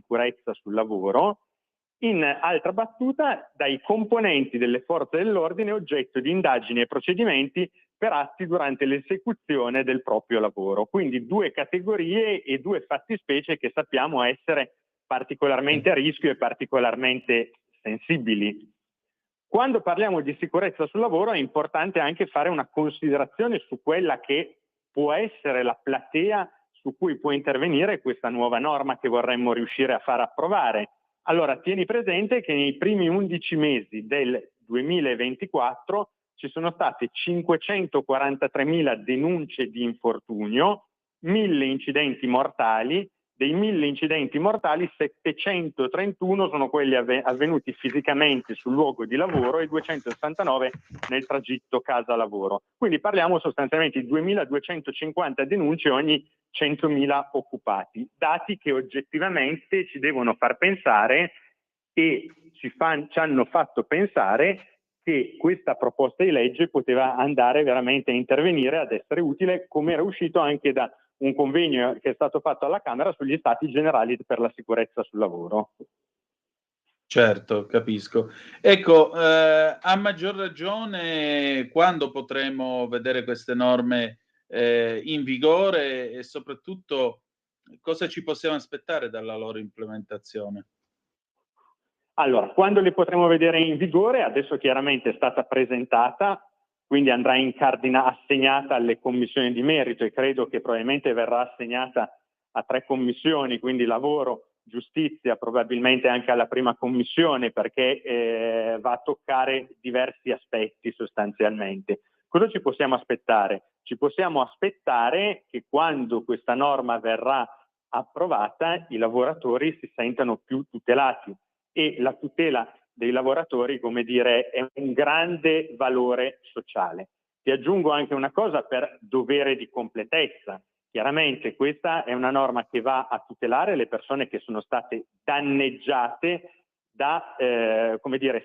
sicurezza sul lavoro, in altra battuta dai componenti delle forze dell'ordine oggetto di indagini e procedimenti per atti durante l'esecuzione del proprio lavoro. Quindi due categorie e due fattispecie che sappiamo essere particolarmente a rischio e particolarmente sensibili. Quando parliamo di sicurezza sul lavoro è importante anche fare una considerazione su quella che può essere la platea su cui può intervenire questa nuova norma che vorremmo riuscire a far approvare. Allora, tieni presente che nei primi 11 mesi del 2024 ci sono state 543.000 denunce di infortunio, 1.000 incidenti mortali. Dei 1.000 incidenti mortali, 731 sono quelli avvenuti fisicamente sul luogo di lavoro e 269 nel tragitto casa-lavoro. Quindi parliamo sostanzialmente di 2.250 denunce ogni 100.000 occupati, dati che oggettivamente ci devono far pensare e ci hanno fatto pensare che questa proposta di legge poteva andare veramente a intervenire, ad essere utile, come era uscito anche da un convegno che è stato fatto alla Camera sugli Stati Generali per la sicurezza sul lavoro. Certo, capisco. Ecco, a maggior ragione quando potremo vedere queste norme in vigore e soprattutto cosa ci possiamo aspettare dalla loro implementazione? Allora, quando le potremo vedere in vigore? Adesso chiaramente è stata presentata, quindi andrà assegnata alle commissioni di merito e credo che probabilmente verrà assegnata a 3 commissioni, quindi lavoro, giustizia, probabilmente anche alla prima commissione, perché va a toccare diversi aspetti sostanzialmente. Cosa ci possiamo aspettare? Ci possiamo aspettare che quando questa norma verrà approvata i lavoratori si sentano più tutelati e la tutela dei lavoratori, come dire, è un grande valore sociale. Ti aggiungo anche una cosa per dovere di completezza. Chiaramente questa è una norma che va a tutelare le persone che sono state danneggiate da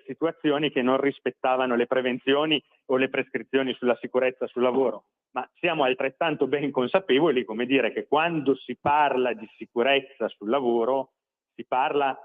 situazioni che non rispettavano le prevenzioni o le prescrizioni sulla sicurezza sul lavoro. Ma siamo altrettanto ben consapevoli, come dire, che quando si parla di sicurezza sul lavoro si parla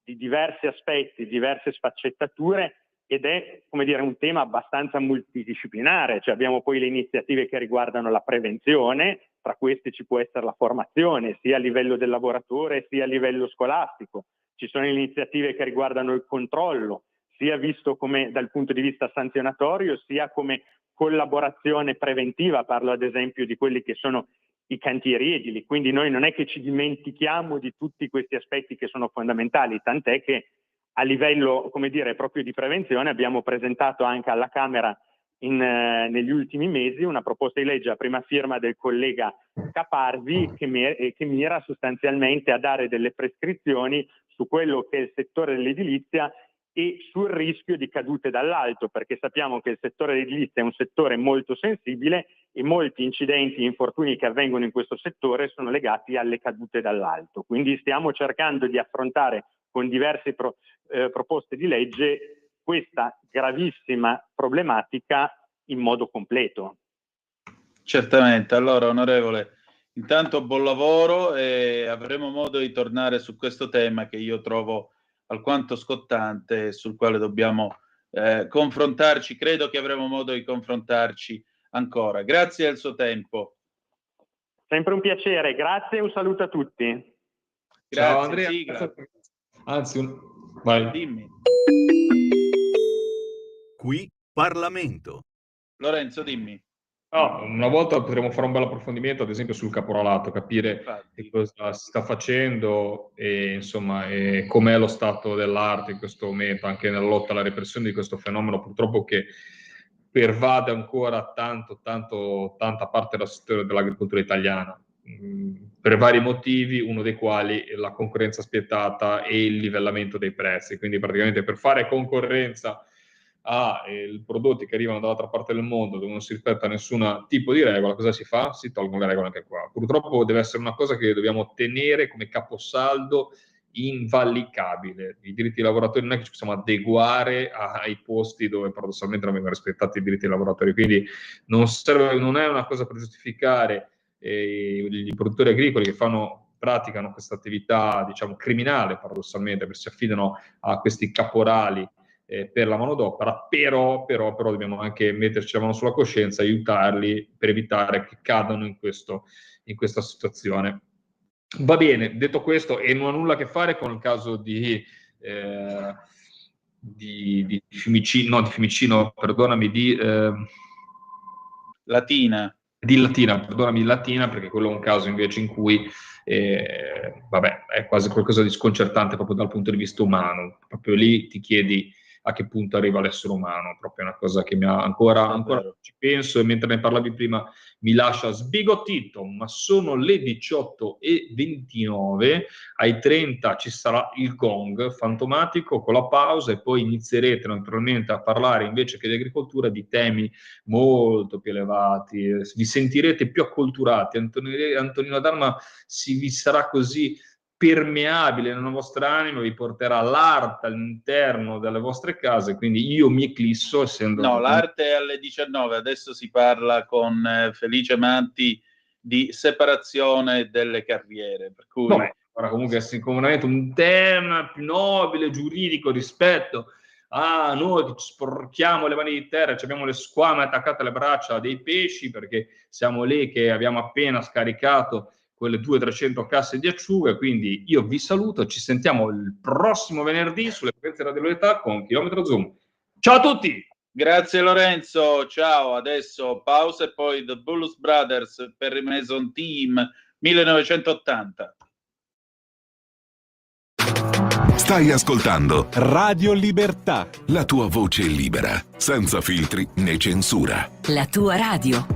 di diversi aspetti, diverse sfaccettature ed è, come dire, un tema abbastanza multidisciplinare. Cioè abbiamo poi le iniziative che riguardano la prevenzione, tra queste ci può essere la formazione sia a livello del lavoratore sia a livello scolastico. Ci sono iniziative che riguardano il controllo, sia visto come dal punto di vista sanzionatorio, sia come collaborazione preventiva. Parlo ad esempio di quelli che sono i cantieri edili, quindi noi non è che ci dimentichiamo di tutti questi aspetti che sono fondamentali, tant'è che a livello, come dire, proprio di prevenzione abbiamo presentato anche alla Camera negli ultimi mesi una proposta di legge a prima firma del collega Caparvi che mira sostanzialmente a dare delle prescrizioni su quello che è il settore dell'edilizia e sul rischio di cadute dall'alto, perché sappiamo che il settore dell'edilizia è un settore molto sensibile e molti incidenti e infortuni che avvengono in questo settore sono legati alle cadute dall'alto. Quindi stiamo cercando di affrontare con diverse proposte di legge questa gravissima problematica in modo completo. Certamente. Allora, onorevole, intanto buon lavoro e avremo modo di tornare su questo tema che io trovo alquanto scottante e sul quale dobbiamo confrontarci. Credo che avremo modo di confrontarci ancora. Grazie al suo tempo. Sempre un piacere, grazie e un saluto a tutti. Grazie. Ciao Andrea. Sigla. Anzi, vai. Dimmi. Qui Parlamento. Lorenzo, dimmi. No, una volta potremo fare un bel approfondimento, ad esempio sul caporalato, capire che cosa si sta facendo e insomma com'è lo stato dell'arte in questo momento, anche nella lotta alla repressione di questo fenomeno, purtroppo che pervade ancora tanta parte del settore dell'agricoltura italiana, per vari motivi, uno dei quali è la concorrenza spietata e il livellamento dei prezzi. Quindi praticamente per fare concorrenza i prodotti che arrivano dall'altra parte del mondo dove non si rispetta nessun tipo di regola, cosa si fa? Si tolgono le regole anche qua. Purtroppo deve essere una cosa che dobbiamo tenere come caposaldo invalicabile. I diritti dei lavoratori non è che ci possiamo adeguare ai posti dove paradossalmente non vengono rispettati i diritti dei lavoratori, quindi non è una cosa per giustificare i produttori agricoli che fanno praticano questa attività, diciamo, criminale, paradossalmente, perché si affidano a questi caporali per la manodopera, però dobbiamo anche metterci la mano sulla coscienza e aiutarli per evitare che cadano in questa situazione. Va bene, detto questo, e non ha nulla a che fare con il caso di Fiumicino, perdonami, Latina. Di Latina, perdonami, di Latina, perché quello è un caso invece in cui vabbè, è quasi qualcosa di sconcertante proprio dal punto di vista umano. Proprio lì ti chiedi a che punto arriva l'essere umano, proprio una cosa che mi ha ancora ci penso, e mentre ne parlavi prima mi lascia sbigottito, ma sono le 18:29, ai 30 ci sarà il gong fantomatico con la pausa e poi inizierete naturalmente a parlare, invece che di agricoltura, di temi molto più elevati, vi sentirete più acculturati. Antonino D'Arma vi sarà così permeabile nella vostra anima, vi porterà l'arte all'interno delle vostre case, quindi io mi eclisso essendo... No, l'arte è alle 19, adesso si parla con Felice Manti di separazione delle carriere, per cui... No, ora comunque è sicuramente un tema più nobile, giuridico, rispetto a noi che ci sporchiamo le mani di terra, abbiamo le squame attaccate alle braccia dei pesci perché siamo lì che abbiamo appena scaricato quelle 200-300 casse di acciughe. Quindi io vi saluto, ci sentiamo il prossimo venerdì sulle frequenze Radio Libertà con Chilometro Zoom. Ciao a tutti! Grazie Lorenzo, ciao, adesso pausa e poi The Blues Brothers per il Mason Team 1980. Stai ascoltando Radio Libertà. la tua voce libera, senza filtri né censura. La tua radio.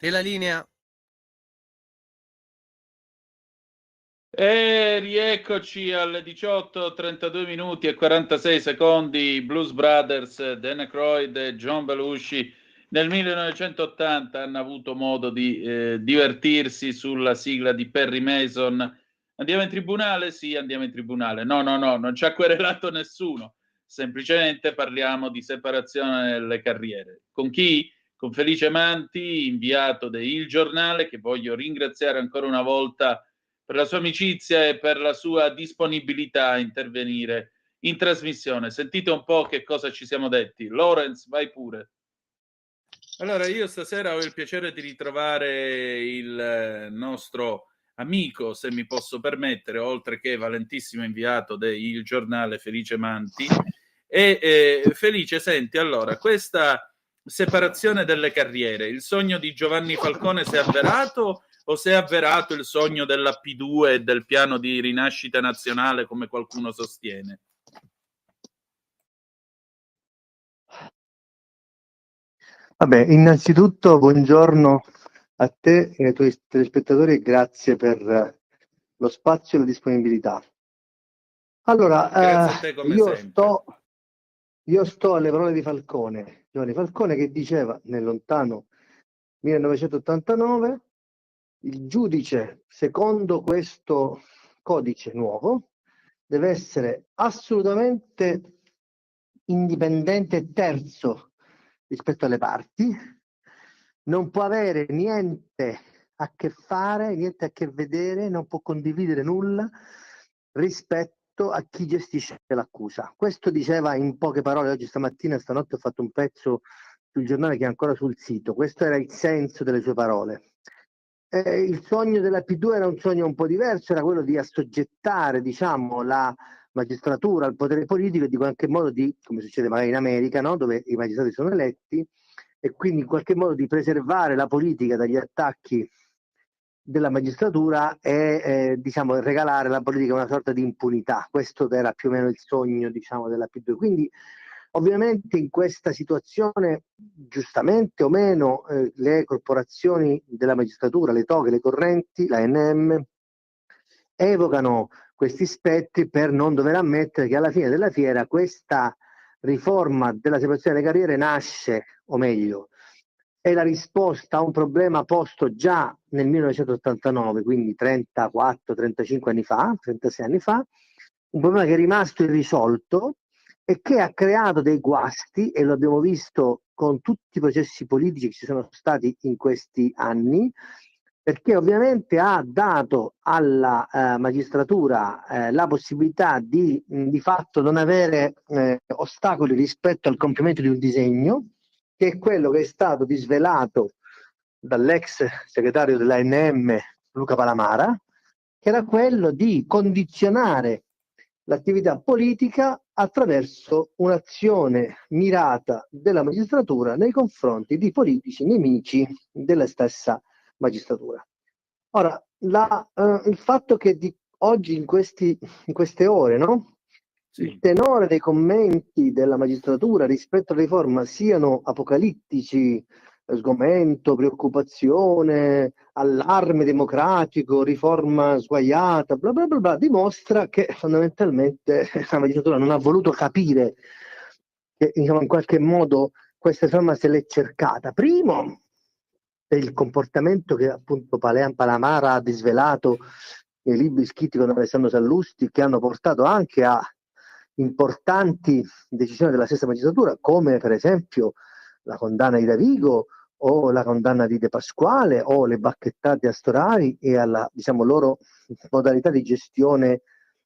Te la linea. E rieccoci alle 18:32 minuti e 46 secondi. Blues Brothers, Dan Aykroyd e John Belushi nel 1980 hanno avuto modo di divertirsi sulla sigla di Perry Mason. Andiamo in tribunale? Sì, andiamo in tribunale. No, non ci ha querelato nessuno. Semplicemente parliamo di separazione delle carriere. Con chi? Con Felice Manti, inviato de Il Giornale, che voglio ringraziare ancora una volta per la sua amicizia e per la sua disponibilità a intervenire in trasmissione. Sentite un po' che cosa ci siamo detti. Lorenz, vai pure. Allora, io stasera ho il piacere di ritrovare il nostro amico, se mi posso permettere, oltre che valentissimo inviato del giornale Felice Manti. E Felice, senti, allora, questa separazione delle carriere, il sogno di Giovanni Falcone si è avverato o si è avverato il sogno della P2 e del piano di rinascita nazionale, come qualcuno sostiene? Vabbè, innanzitutto buongiorno a te e ai tuoi telespettatori e grazie per lo spazio e la disponibilità. Allora, Grazie a te come sempre. io sto alle parole di Falcone, Giovanni Falcone, che diceva nel lontano 1989: il giudice, secondo questo codice nuovo, deve essere assolutamente indipendente e terzo rispetto alle parti, non può avere niente a che fare, niente a che vedere, non può condividere nulla rispetto a chi gestisce l'accusa. Questo diceva in poche parole. Oggi stanotte ho fatto un pezzo sul giornale che è ancora sul sito. Questo era il senso delle sue parole. Il sogno della P2 era un sogno un po' diverso, era quello di assoggettare, diciamo, la magistratura al potere politico e di qualche modo come succede magari in America, no? Dove i magistrati sono eletti, e quindi in qualche modo di preservare la politica dagli attacchi della magistratura e diciamo regalare alla politica una sorta di impunità. Questo era più o meno il sogno, diciamo, della P2. Quindi ovviamente in questa situazione, giustamente o meno, le corporazioni della magistratura, le toghe, le correnti, la NM, evocano questi spettri per non dover ammettere che alla fine della fiera questa riforma della separazione delle carriere nasce, o meglio, è la risposta a un problema posto già nel 1989, quindi 34-35 anni fa, 36 anni fa, un problema che è rimasto irrisolto e che ha creato dei guasti, e lo abbiamo visto con tutti i processi politici che ci sono stati in questi anni, perché ovviamente ha dato alla magistratura la possibilità di fatto non avere ostacoli rispetto al compimento di un disegno, che è quello che è stato disvelato dall'ex segretario dell'ANM Luca Palamara, che era quello di condizionare l'attività politica attraverso un'azione mirata della magistratura nei confronti di politici nemici della stessa magistratura. Ora, il fatto che oggi in queste ore, no? Sì. Il tenore dei commenti della magistratura rispetto alla riforma siano apocalittici, sgomento, preoccupazione, allarme democratico, riforma sguaiata, bla bla bla bla, dimostra che fondamentalmente la magistratura non ha voluto capire che, diciamo, in qualche modo questa riforma se l'è cercata. Primo, per il comportamento che appunto Palamara ha disvelato nei libri scritti con Alessandro Sallusti, che hanno portato anche a importanti decisioni della stessa magistratura, come per esempio la condanna di Davigo o la condanna di De Pasquale o le bacchettate a Storari e alla, diciamo, loro modalità di gestione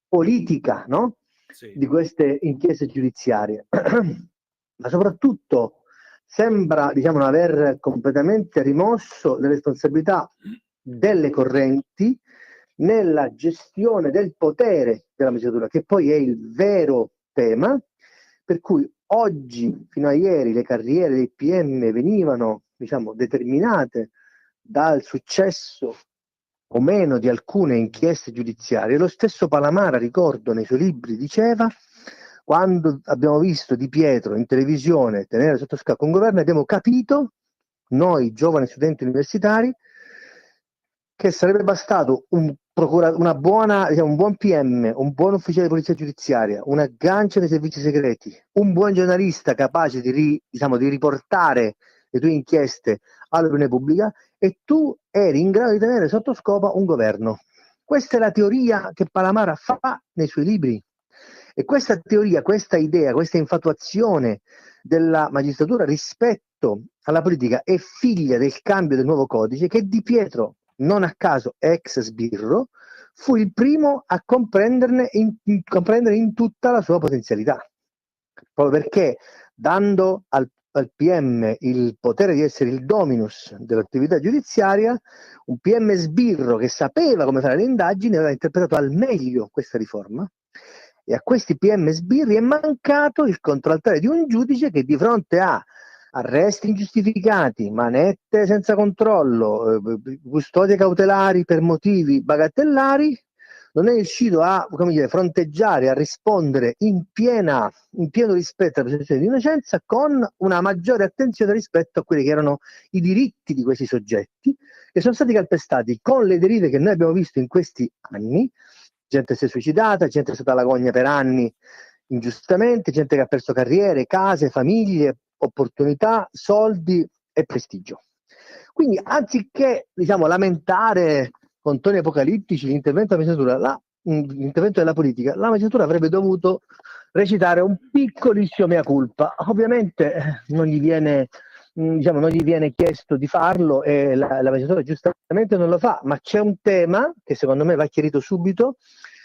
politica, no? Sì. Di queste inchieste giudiziarie. Ma soprattutto sembra, diciamo, non aver completamente rimosso le responsabilità delle correnti nella gestione del potere della magistratura, che poi è il vero tema, per cui oggi, fino a ieri, le carriere dei PM venivano, diciamo, determinate dal successo o meno di alcune inchieste giudiziarie. Lo stesso Palamara, ricordo, nei suoi libri diceva: quando abbiamo visto Di Pietro in televisione tenere sotto scacco un governo, abbiamo capito, noi giovani studenti universitari, che sarebbe bastato un buon PM, un buon ufficiale di polizia giudiziaria, un aggancio dei servizi segreti, un buon giornalista capace di riportare le tue inchieste all'opinione pubblica, e tu eri in grado di tenere sotto scopa un governo. Questa è la teoria che Palamara fa nei suoi libri, e questa teoria, questa idea, questa infatuazione della magistratura rispetto alla politica è figlia del cambio del nuovo codice, che Di Pietro, non a caso ex sbirro, fu il primo a comprendere in tutta la sua potenzialità, proprio perché dando al PM il potere di essere il dominus dell'attività giudiziaria, un PM sbirro che sapeva come fare le indagini aveva interpretato al meglio questa riforma, e a questi PM sbirri è mancato il contraltare di un giudice che di fronte a arresti ingiustificati, manette senza controllo, custodie cautelari per motivi bagatellari, non è riuscito a, come dire, fronteggiare, a rispondere in pieno rispetto alla presunzione di innocenza, con una maggiore attenzione rispetto a quelli che erano i diritti di questi soggetti, che sono stati calpestati con le derive che noi abbiamo visto in questi anni. Gente si è suicidata, gente è stata alla gogna per anni ingiustamente, gente che ha perso carriere, case, famiglie, opportunità, soldi e prestigio. Quindi anziché, diciamo, lamentare con toni apocalittici l'intervento della magistratura, l'intervento della politica, la magistratura avrebbe dovuto recitare un piccolissimo mea culpa. Ovviamente non gli viene chiesto di farlo e la magistratura giustamente non lo fa, ma c'è un tema che secondo me va chiarito subito.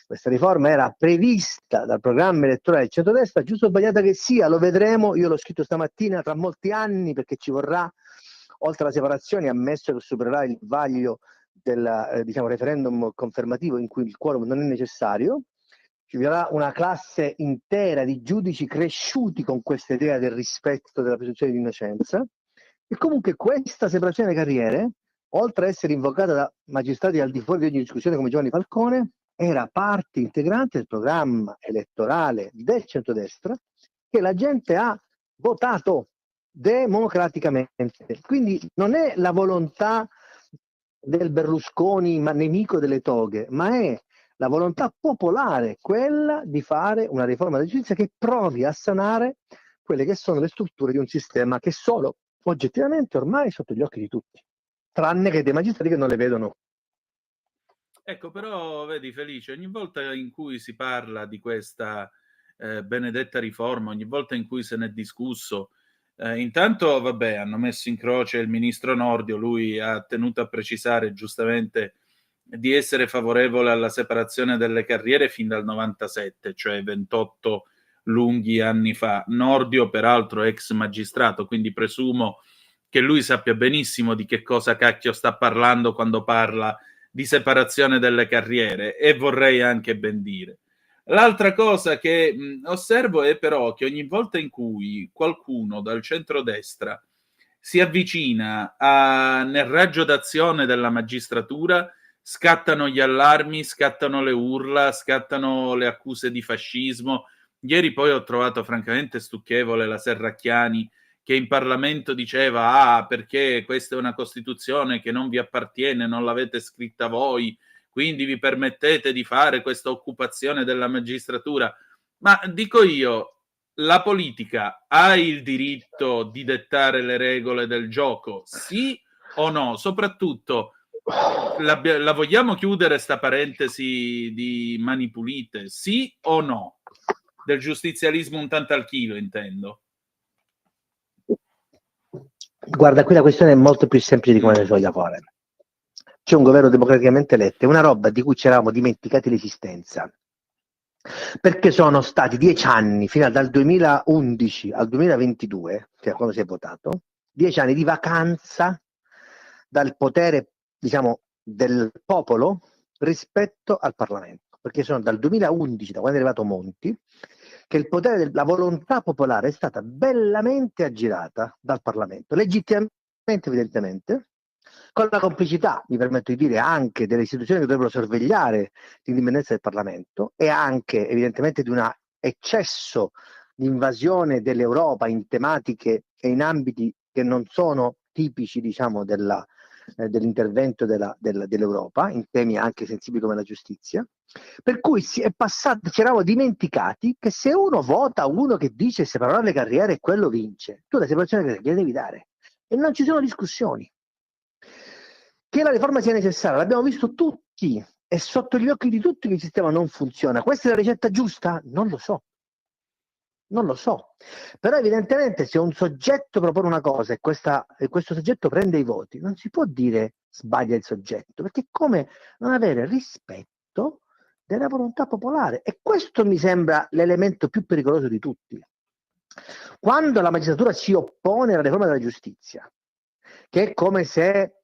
Questa riforma era prevista dal programma elettorale del centrodestra, giusto o sbagliata che sia, lo vedremo, io l'ho scritto stamattina, tra molti anni, perché ci vorrà, oltre alla separazione, ammesso che supererà il vaglio del referendum confermativo in cui il quorum non è necessario, ci verrà una classe intera di giudici cresciuti con questa idea del rispetto della presunzione di innocenza, e comunque questa separazione delle carriere, oltre ad essere invocata da magistrati al di fuori di ogni discussione come Giovanni Falcone, era parte integrante del programma elettorale del centrodestra che la gente ha votato democraticamente. Quindi non è la volontà del Berlusconi nemico delle toghe, ma è la volontà popolare, quella di fare una riforma della giustizia che provi a sanare quelle che sono le strutture di un sistema che sono oggettivamente ormai sotto gli occhi di tutti, tranne che dei magistrati che non le vedono. Ecco, però vedi Felice, ogni volta in cui si parla di questa benedetta riforma, ogni volta in cui se ne è discusso, intanto vabbè, hanno messo in croce il ministro Nordio, lui ha tenuto a precisare giustamente di essere favorevole alla separazione delle carriere fin dal 97, cioè 28 lunghi anni fa. Nordio peraltro ex magistrato, quindi presumo che lui sappia benissimo di che cosa cacchio sta parlando quando parla di separazione delle carriere, e vorrei anche ben dire. L'altra cosa che osservo è però che ogni volta in cui qualcuno dal centrodestra si avvicina nel raggio d'azione della magistratura, scattano gli allarmi, scattano le urla, scattano le accuse di fascismo. Ieri poi ho trovato francamente stucchevole la Serracchiani che in Parlamento diceva perché questa è una Costituzione che non vi appartiene, non l'avete scritta voi, quindi vi permettete di fare questa occupazione della magistratura. Ma dico io, la politica ha il diritto di dettare le regole del gioco? Sì o no? Soprattutto, la vogliamo chiudere sta parentesi di Mani Pulite? Sì o no? Del giustizialismo un tanto al chilo, intendo. Guarda, qui la questione è molto più semplice di come ne voglia fare. C'è un governo democraticamente eletto, è una roba di cui ci eravamo dimenticati l'esistenza, perché sono stati 10 anni, fino dal 2011 al 2022, cioè quando si è votato, 10 anni di vacanza dal potere, diciamo, del popolo rispetto al Parlamento, perché sono dal 2011, da quando è arrivato Monti, che il potere della volontà popolare è stata bellamente aggirata dal Parlamento, legittimamente evidentemente, con la complicità, mi permetto di dire, anche delle istituzioni che dovrebbero sorvegliare l'indipendenza del Parlamento, e anche evidentemente di un eccesso di invasione dell'Europa in tematiche e in ambiti che non sono tipici, diciamo, dell'intervento dell'Europa, in temi anche sensibili come la giustizia. Per cui ci eravamo dimenticati che se uno vota uno che dice separare le carriere, quello vince. Tu la separazione delle carriere devi dare e non ci sono discussioni. Che la riforma sia necessaria l'abbiamo visto tutti, è sotto gli occhi di tutti che il sistema non funziona. Questa è la ricetta giusta? Non lo so, però evidentemente se un soggetto propone una cosa e questo soggetto prende i voti, non si può dire sbaglia il soggetto, perché è come non avere rispetto della volontà popolare, e questo mi sembra l'elemento più pericoloso di tutti. Quando la magistratura si oppone alla riforma della giustizia, che è come se,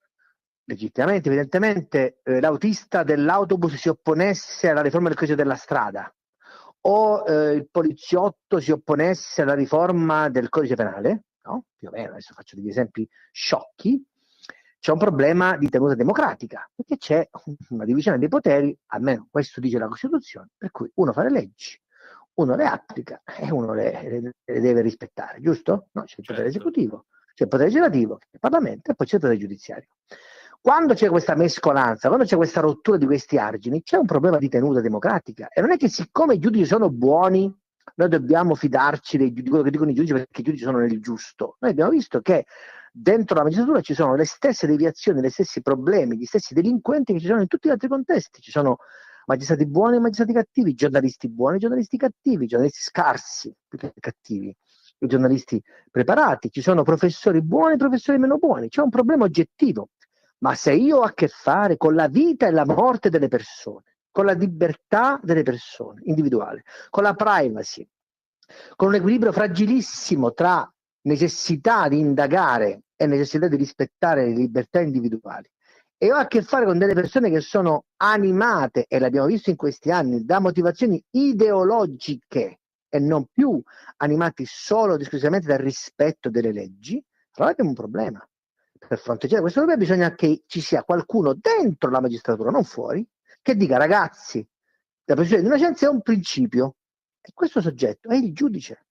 legittimamente, evidentemente, l'autista dell'autobus si opponesse alla riforma del codice della strada, o il poliziotto si opponesse alla riforma del codice penale, no? Più o meno, adesso faccio degli esempi sciocchi, c'è un problema di tenuta democratica, perché c'è una divisione dei poteri, almeno questo dice la Costituzione, per cui uno fa le leggi, uno le applica e uno le deve rispettare, giusto? No, c'è il potere esecutivo, c'è il potere legislativo, il Parlamento e poi c'è il potere giudiziario. Quando c'è questa mescolanza, quando c'è questa rottura di questi argini, c'è un problema di tenuta democratica. E non è che siccome i giudici sono buoni, noi dobbiamo fidarci di quello che dicono i giudici perché i giudici sono nel giusto. Noi abbiamo visto che dentro la magistratura ci sono le stesse deviazioni, gli stessi problemi, gli stessi delinquenti che ci sono in tutti gli altri contesti. Ci sono magistrati buoni e magistrati cattivi, giornalisti buoni e giornalisti cattivi, giornalisti scarsi, più che cattivi, i giornalisti preparati, ci sono professori buoni e professori meno buoni. C'è un problema oggettivo. Ma se io ho a che fare con la vita e la morte delle persone, con la libertà delle persone individuale, con la privacy, con un equilibrio fragilissimo tra necessità di indagare e necessità di rispettare le libertà individuali, e ho a che fare con delle persone che sono animate, e l'abbiamo visto in questi anni, da motivazioni ideologiche e non più animati solo ed esclusivamente dal rispetto delle leggi, allora abbiamo un problema. Per fronteggiare questo problema bisogna che ci sia qualcuno dentro la magistratura, non fuori, che dica: ragazzi, la presunzione di innocenza è un principio e questo soggetto è il giudice.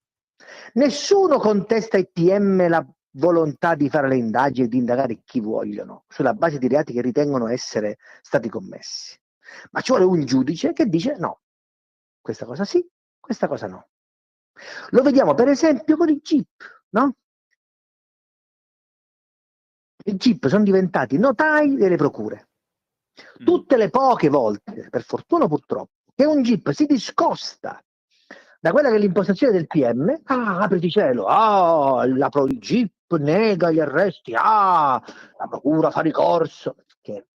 Nessuno contesta ai PM la volontà di fare le indagini e di indagare chi vogliono sulla base di reati che ritengono essere stati commessi, ma ci vuole un giudice che dice no, questa cosa sì, questa cosa no. Lo vediamo per esempio con i GIP, no? I GIP sono diventati notai delle procure. Tutte le poche volte, per fortuna o purtroppo, che un GIP si discosta da quella che è l'impostazione del PM, apriti cielo, il GIP nega gli arresti, la procura fa ricorso. Perché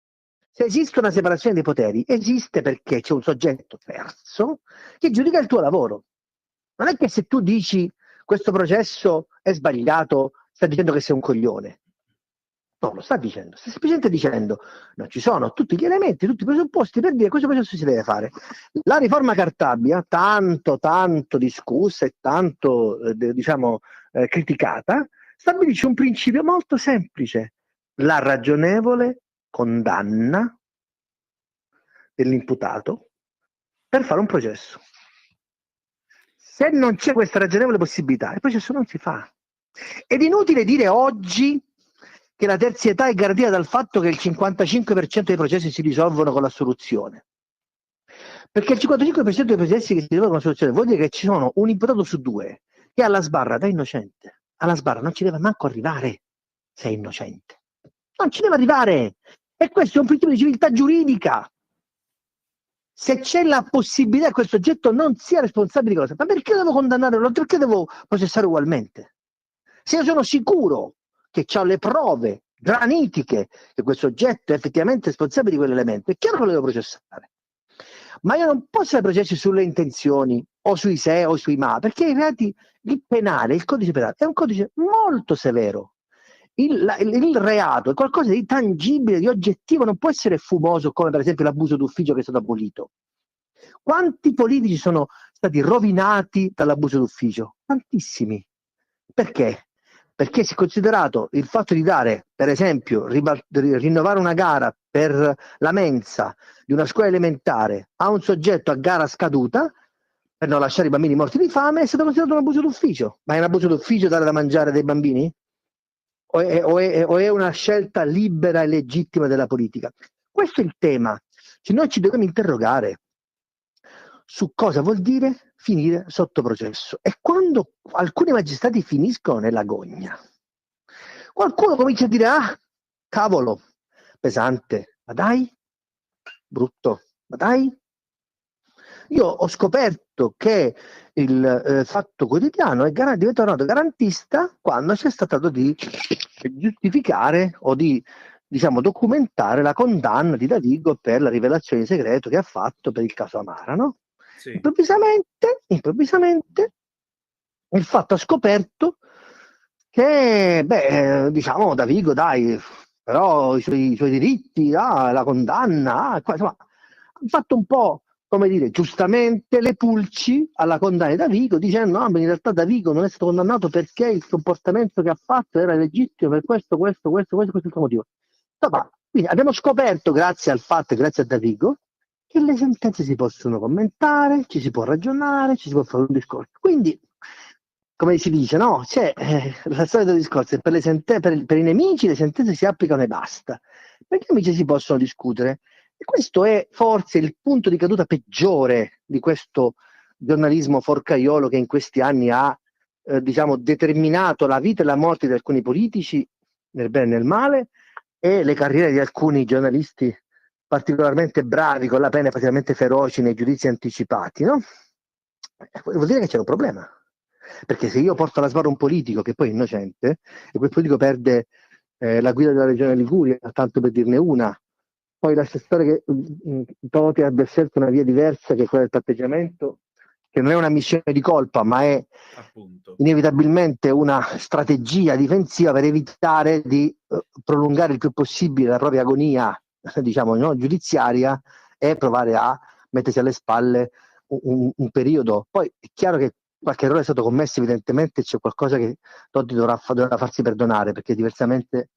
se esiste una separazione dei poteri, esiste perché c'è un soggetto terzo che giudica il tuo lavoro. Non è che se tu dici questo processo è sbagliato, sta dicendo che sei un coglione. No, lo sta dicendo, sta semplicemente dicendo non ci sono tutti gli elementi, tutti i presupposti per dire che questo processo si deve fare. La riforma Cartabia, tanto discussa e tanto criticata, stabilisce un principio molto semplice: la ragionevole condanna dell'imputato per fare un processo. Se non c'è questa ragionevole possibilità, il processo non si fa. Ed è inutile dire oggi che la terzietà è garantita dal fatto che il 55% dei processi si risolvono con l'assoluzione. Perché il 55% dei processi che si risolvono con l'assoluzione vuol dire che ci sono un imputato su due che alla sbarra da innocente. Alla sbarra non ci deve manco arrivare se è innocente. Non ci deve arrivare. E questo è un principio di civiltà giuridica. Se c'è la possibilità che questo soggetto non sia responsabile di cosa, ma perché devo condannare l'altro? Perché devo processare ugualmente? Se io sono sicuro che ho le prove granitiche che questo soggetto è effettivamente responsabile di quell'elemento, è chiaro che lo devo processare. Ma io non posso fare processi sulle intenzioni o sui se o sui ma, perché il penale, il codice penale, è un codice molto severo. Il reato è qualcosa di tangibile, di oggettivo, non può essere fumoso come per esempio l'abuso d'ufficio che è stato abolito. Quanti politici sono stati rovinati dall'abuso d'ufficio? Tantissimi. Perché? Perché si è considerato il fatto di dare, per esempio, rinnovare una gara per la mensa di una scuola elementare a un soggetto a gara scaduta per non lasciare i bambini morti di fame, è stato considerato un abuso d'ufficio. Ma è un abuso d'ufficio dare da mangiare dei bambini? O è una scelta libera e legittima della politica? Questo è il tema. Noi ci dobbiamo interrogare su cosa vuol dire finire sotto processo. E quando alcuni magistrati finiscono nella gogna, qualcuno comincia a dire: cavolo, pesante, ma dai, brutto, ma dai. Io ho scoperto che il Fatto Quotidiano è diventato garantista quando c'è stato di giustificare o di documentare la condanna di Davigo per la rivelazione di segreto che ha fatto per il caso Amara, no? Sì. Improvvisamente il fatto ha scoperto che, diciamo, Davigo, dai, però i suoi diritti, la condanna, insomma, ha fatto un po', come dire, giustamente le pulci alla condanna di Davigo, dicendo, no, ma in realtà Davigo non è stato condannato perché il comportamento che ha fatto era legittimo per questo motivo. Insomma, quindi abbiamo scoperto, grazie al fatto e grazie a Davigo, che le sentenze si possono commentare, ci si può ragionare, ci si può fare un discorso. Quindi, come si dice, no? C'è la solito discorso, per i nemici le sentenze si applicano e basta. Per gli amici si possono discutere. E questo è forse il punto di caduta peggiore di questo giornalismo forcaiolo che in questi anni ha, diciamo, determinato la vita e la morte di alcuni politici, nel bene e nel male, e le carriere di alcuni giornalisti particolarmente bravi, con la pena particolarmente feroci nei giudizi anticipati, no? Vuol dire che c'è un problema. Perché se io porto alla sbarra un politico che poi è innocente e quel politico perde la guida della regione Liguria, tanto per dirne una, poi l'assessore che trovo che abbia scelto una via diversa che è quella del patteggiamento, che non è una missione di colpa, ma è Appunto. inevitabilmente una strategia difensiva per evitare di prolungare il più possibile la propria agonia, diciamo, no, giudiziaria, e provare a mettersi alle spalle un periodo. Poi è chiaro che qualche errore è stato commesso, evidentemente c'è qualcosa che Totti dovrà farsi perdonare, perché diversamente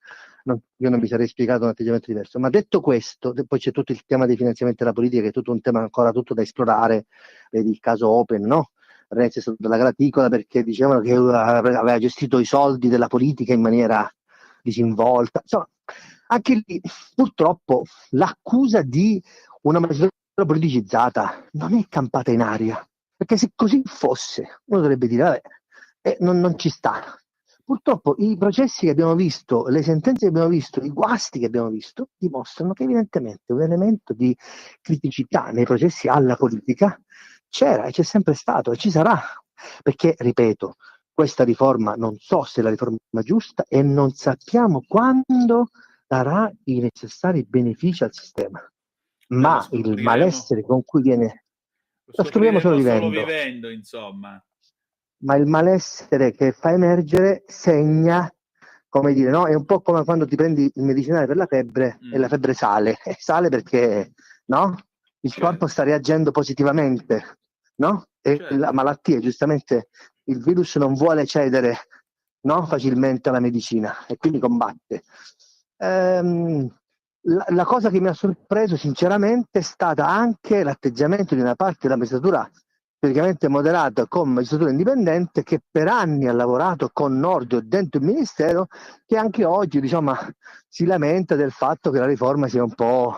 io non mi sarei spiegato un atteggiamento diverso. Ma detto questo, poi c'è tutto il tema dei finanziamenti della politica, che è tutto un tema ancora tutto da esplorare, vedi il caso Open, no? Renzi è stato della graticola perché dicevano che aveva gestito i soldi della politica in maniera disinvolta. Insomma, anche lì purtroppo l'accusa di una magistratura politicizzata non è campata in aria, perché se così fosse uno dovrebbe dire vabbè, non ci sta. Purtroppo i processi che abbiamo visto, le sentenze che abbiamo visto, i guasti che abbiamo visto dimostrano che evidentemente un elemento di criticità nei processi alla politica c'era e c'è sempre stato e ci sarà, perché, ripeto, questa riforma non so se è la riforma giusta e non sappiamo quando darà i necessari benefici al sistema, ma il malessere con cui viene, lo scopriamo solo vivendo, insomma. ma il malessere che fa emergere segna, come dire, no? È un po' come quando ti prendi il medicinale per la febbre e la febbre sale, sale perché, no? Il corpo sta reagendo positivamente, no? E la malattia, giustamente, il virus non vuole cedere, no? Facilmente alla medicina e quindi combatte. La cosa che mi ha sorpreso sinceramente è stata anche l'atteggiamento di una parte della magistratura teoricamente moderata con magistratura indipendente, che per anni ha lavorato con Nordio dentro il ministero, che anche oggi, diciamo, si lamenta del fatto che la riforma sia un po',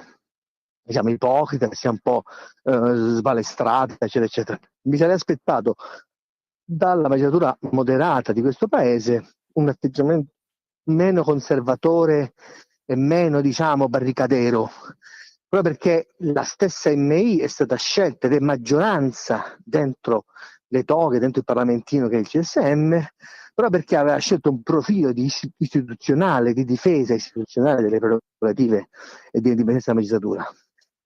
diciamo, ipocrita, sia un po' sbalestrata, eccetera, eccetera. Mi sarei aspettato dalla magistratura moderata di questo paese un atteggiamento meno conservatore e meno, diciamo, barricadero, proprio perché la stessa MI è stata scelta ed è maggioranza dentro le toghe, dentro il Parlamentino che è il CSM, proprio perché aveva scelto un profilo istituzionale, di difesa istituzionale delle prerogative e dell'indipendenza della magistratura.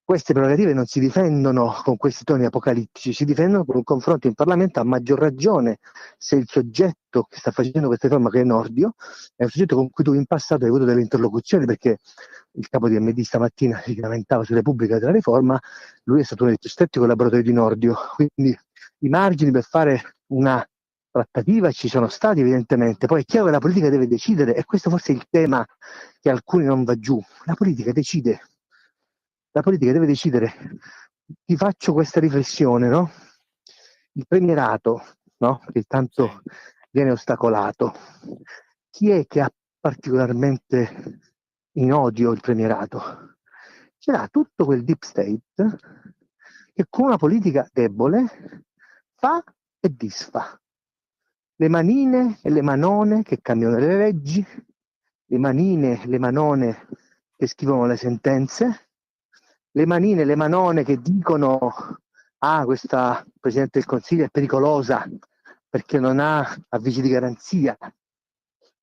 Queste prerogative non si difendono con questi toni apocalittici, si difendono con un confronto in Parlamento, a maggior ragione se il soggetto che sta facendo questa riforma, che è Nordio, è un soggetto con cui tu in passato hai avuto delle interlocuzioni, perché il capo di MD stamattina si lamentava sulle pubbliche della riforma, lui è stato uno dei più stretti collaboratori di Nordio, quindi i margini per fare una trattativa ci sono stati evidentemente. Poi è chiaro che la politica deve decidere, e questo forse è il tema che a alcuni non va giù. La politica decide. La politica deve decidere. Ti faccio questa riflessione, no? Il premierato, no? Che tanto viene ostacolato. Chi è che ha particolarmente in odio il premierato? C'era tutto quel deep state che con una politica debole fa e disfa. Le manine e le manone che cambiano le leggi, le manine e le manone che scrivono le sentenze, le manine e le manone che dicono questa Presidente del Consiglio è pericolosa perché non ha avvisi di garanzia,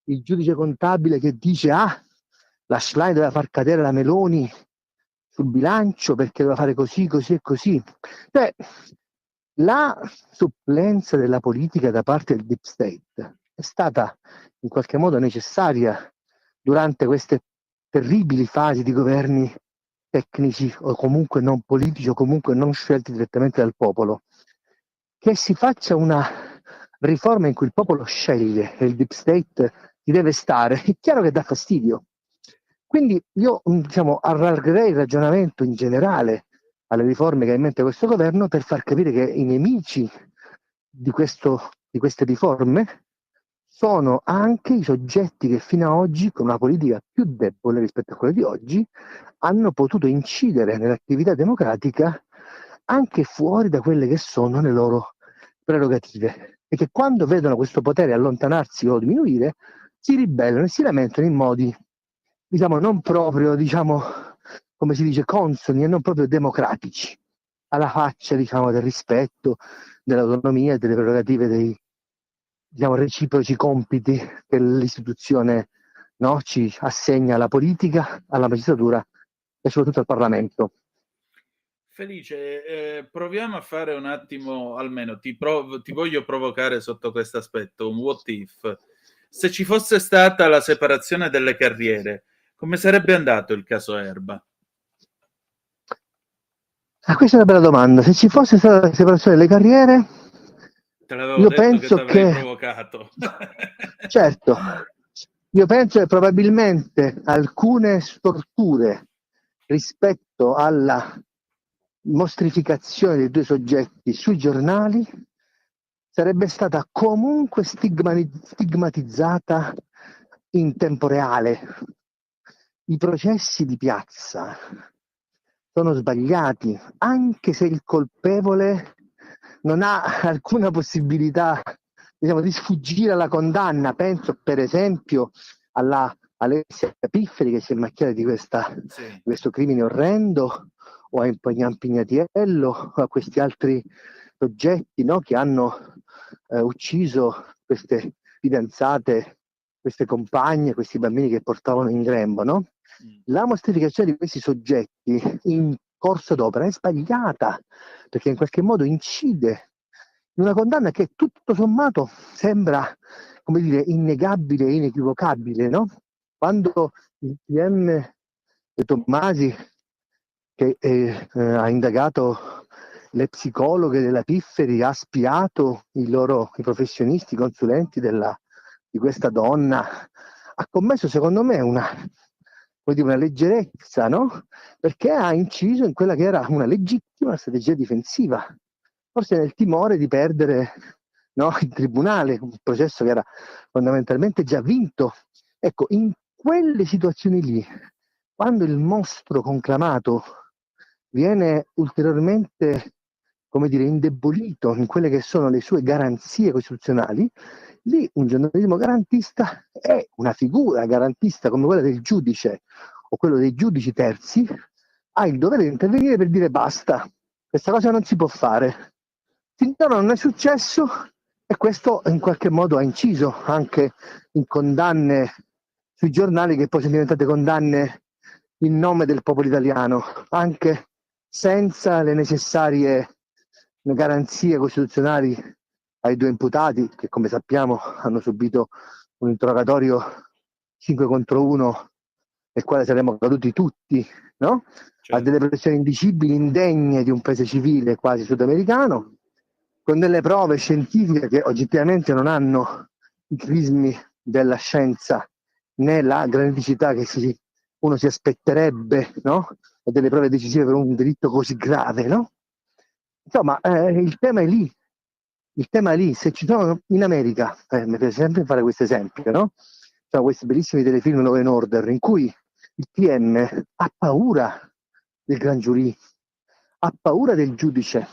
il giudice contabile che dice la Schlein doveva far cadere la Meloni sul bilancio perché doveva fare così, così e così. La supplenza della politica da parte del deep state è stata in qualche modo necessaria durante queste terribili fasi di governi tecnici o comunque non politici o comunque non scelti direttamente dal popolo. Che si faccia una riforma in cui il popolo sceglie e il deep state ci deve stare, è chiaro che dà fastidio. Quindi io allargherei il ragionamento in generale alle riforme che ha in mente questo governo per far capire che i nemici di queste riforme sono anche i soggetti che fino ad oggi, con una politica più debole rispetto a quella di oggi, hanno potuto incidere nell'attività democratica anche fuori da quelle che sono le loro prerogative, e che quando vedono questo potere allontanarsi o diminuire si ribellano e si lamentano in modi non proprio, come si dice, consoni e non proprio democratici, alla faccia del rispetto, dell'autonomia e delle prerogative dei reciproci compiti che l'istituzione, no, ci assegna alla politica, alla magistratura e soprattutto al Parlamento. Felice, proviamo a fare un attimo, almeno ti voglio provocare sotto questo aspetto, un what if. Se ci fosse stata la separazione delle carriere, come sarebbe andato il caso Erba? Questa è una bella domanda. Se ci fosse stata la separazione delle carriere, te l'avevo io detto penso che t'avrei provocato. Certo, io penso che probabilmente alcune storture rispetto alla mostrificazione dei due soggetti sui giornali sarebbe stata comunque stigmatizzata in tempo reale. I processi di piazza sono sbagliati, anche se il colpevole non ha alcuna possibilità di sfuggire alla condanna. Penso per esempio alla Alessia Pifferi, che si è macchiata di questo crimine orrendo, o a Pignatiello, o a questi altri soggetti, no, che hanno ucciso queste fidanzate, queste compagne, questi bambini che portavano in grembo, no? La mostrificazione di questi soggetti in corso d'opera è sbagliata, perché in qualche modo incide in una condanna che tutto sommato sembra, come dire, innegabile e inequivocabile, no? Quando il PM De Tommasi, che ha indagato le psicologhe della Pifferi, ha spiato i professionisti, i consulenti di questa donna, ha commesso secondo me una leggerezza, no? Perché ha inciso in quella che era una legittima strategia difensiva, forse nel timore di perdere, no, in tribunale, un processo che era fondamentalmente già vinto. Ecco, in quelle situazioni lì, quando il mostro conclamato viene ulteriormente, come dire, indebolito in quelle che sono le sue garanzie costituzionali, lì un giornalismo garantista è una figura garantista come quella del giudice o quello dei giudici terzi, ha il dovere di intervenire per dire basta, questa cosa non si può fare. Finora non è successo, e questo in qualche modo ha inciso anche in condanne sui giornali, che poi sono diventate condanne in nome del popolo italiano, anche senza le necessarie garanzie costituzionali ai due imputati, che come sappiamo hanno subito un interrogatorio 5 contro 1 nel quale saremmo caduti tutti, no? Certo. A delle pressioni indicibili, indegne di un paese civile quasi sudamericano, con delle prove scientifiche che oggettivamente non hanno i crismi della scienza né la graniticità che uno si aspetterebbe, no? E delle prove decisive per un delitto così grave, no? Insomma, il tema è lì. Il tema è lì. Se ci sono in America, mi piace sempre fare questo esempio, no? Sono questi bellissimi telefilm Law and Order in cui il PM ha paura del gran giurì, ha paura del giudice,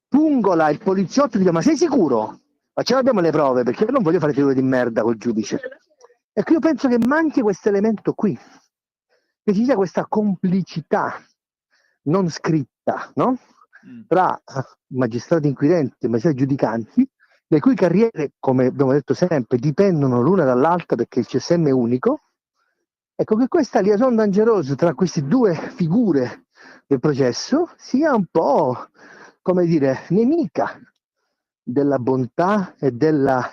pungola il poliziotto e dice: ma sei sicuro? Ma ce l'abbiamo le prove, perché io non voglio fare figure di merda col giudice. Ecco, io penso che manchi questo elemento qui, che ci sia questa complicità non scritta, no? Tra magistrati inquirenti e magistrati giudicanti, le cui carriere, come abbiamo detto sempre, dipendono l'una dall'altra perché il CSM è unico. Ecco, che questa liaison dangerosa tra queste due figure del processo sia un po', come dire, nemica della bontà e della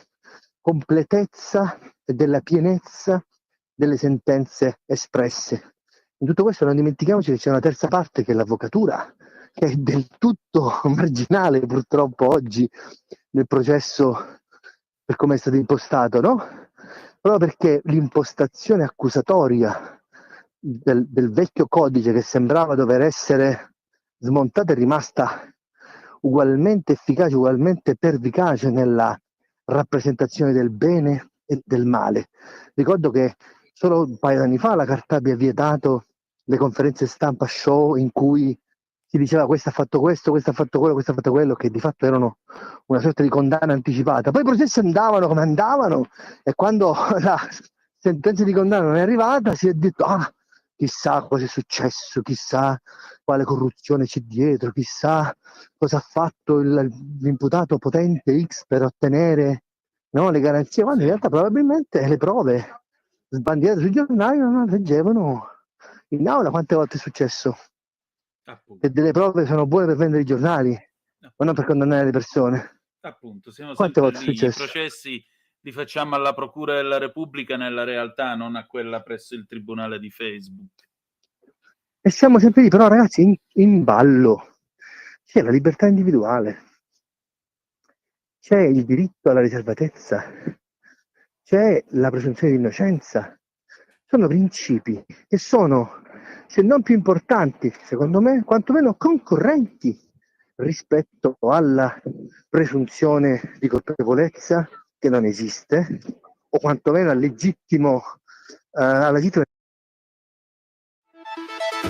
completezza e della pienezza delle sentenze espresse. In tutto questo non dimentichiamoci che c'è una terza parte, che è l'avvocatura, che è del tutto marginale purtroppo oggi nel processo per come è stato impostato, no? Proprio perché l'impostazione accusatoria del vecchio codice, che sembrava dover essere smontata, è rimasta ugualmente efficace, ugualmente pervicace nella rappresentazione del bene e del male. Ricordo che solo un paio di anni fa la Cartabia ha vietato le conferenze stampa show in cui si diceva questo ha fatto questo, questo ha fatto quello, questo ha fatto quello, che di fatto erano una sorta di condanna anticipata. Poi i processi andavano come andavano, e quando la sentenza di condanna non è arrivata si è detto chissà cosa è successo, chissà quale corruzione c'è dietro, chissà cosa ha fatto l'imputato potente X per ottenere, no, le garanzie, quando in realtà probabilmente le prove sbandierate sui giornali non reggevano in aula. Quante volte è successo che delle prove sono buone per vendere i giornali, ma non per condannare le persone? Appunto, siamo Quante sempre volte è lì, i successo? processi li facciamo alla Procura della Repubblica nella realtà, non a quella presso il Tribunale di Facebook. E siamo sempre lì, però ragazzi, in ballo c'è la libertà individuale, c'è il diritto alla riservatezza, c'è la presunzione di innocenza. Sono principi che sono, se non più importanti, secondo me, quantomeno concorrenti rispetto alla presunzione di colpevolezza, che non esiste, o quantomeno al legittimo, alla legittima.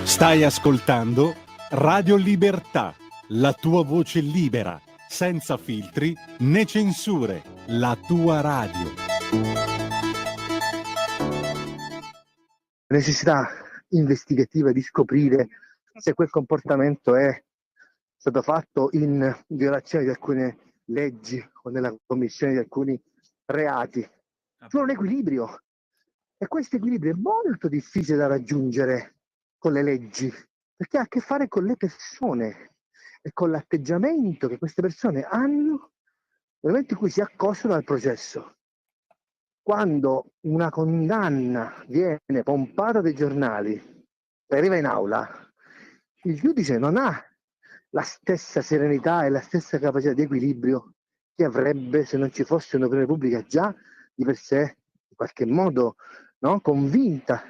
Stai ascoltando Radio Libertà, la tua voce libera, senza filtri né censure, la tua radio. Necessità investigativa di scoprire se quel comportamento è stato fatto in violazione di alcune leggi o nella commissione di alcuni reati. C'è un equilibrio, e questo equilibrio è molto difficile da raggiungere con le leggi, perché ha a che fare con le persone e con l'atteggiamento che queste persone hanno nel momento in cui si accostano al processo. Quando una condanna viene pompata dai giornali e arriva in aula, il giudice non ha la stessa serenità e la stessa capacità di equilibrio che avrebbe se non ci fosse un'opinione pubblica già di per sé in qualche modo, no, convinta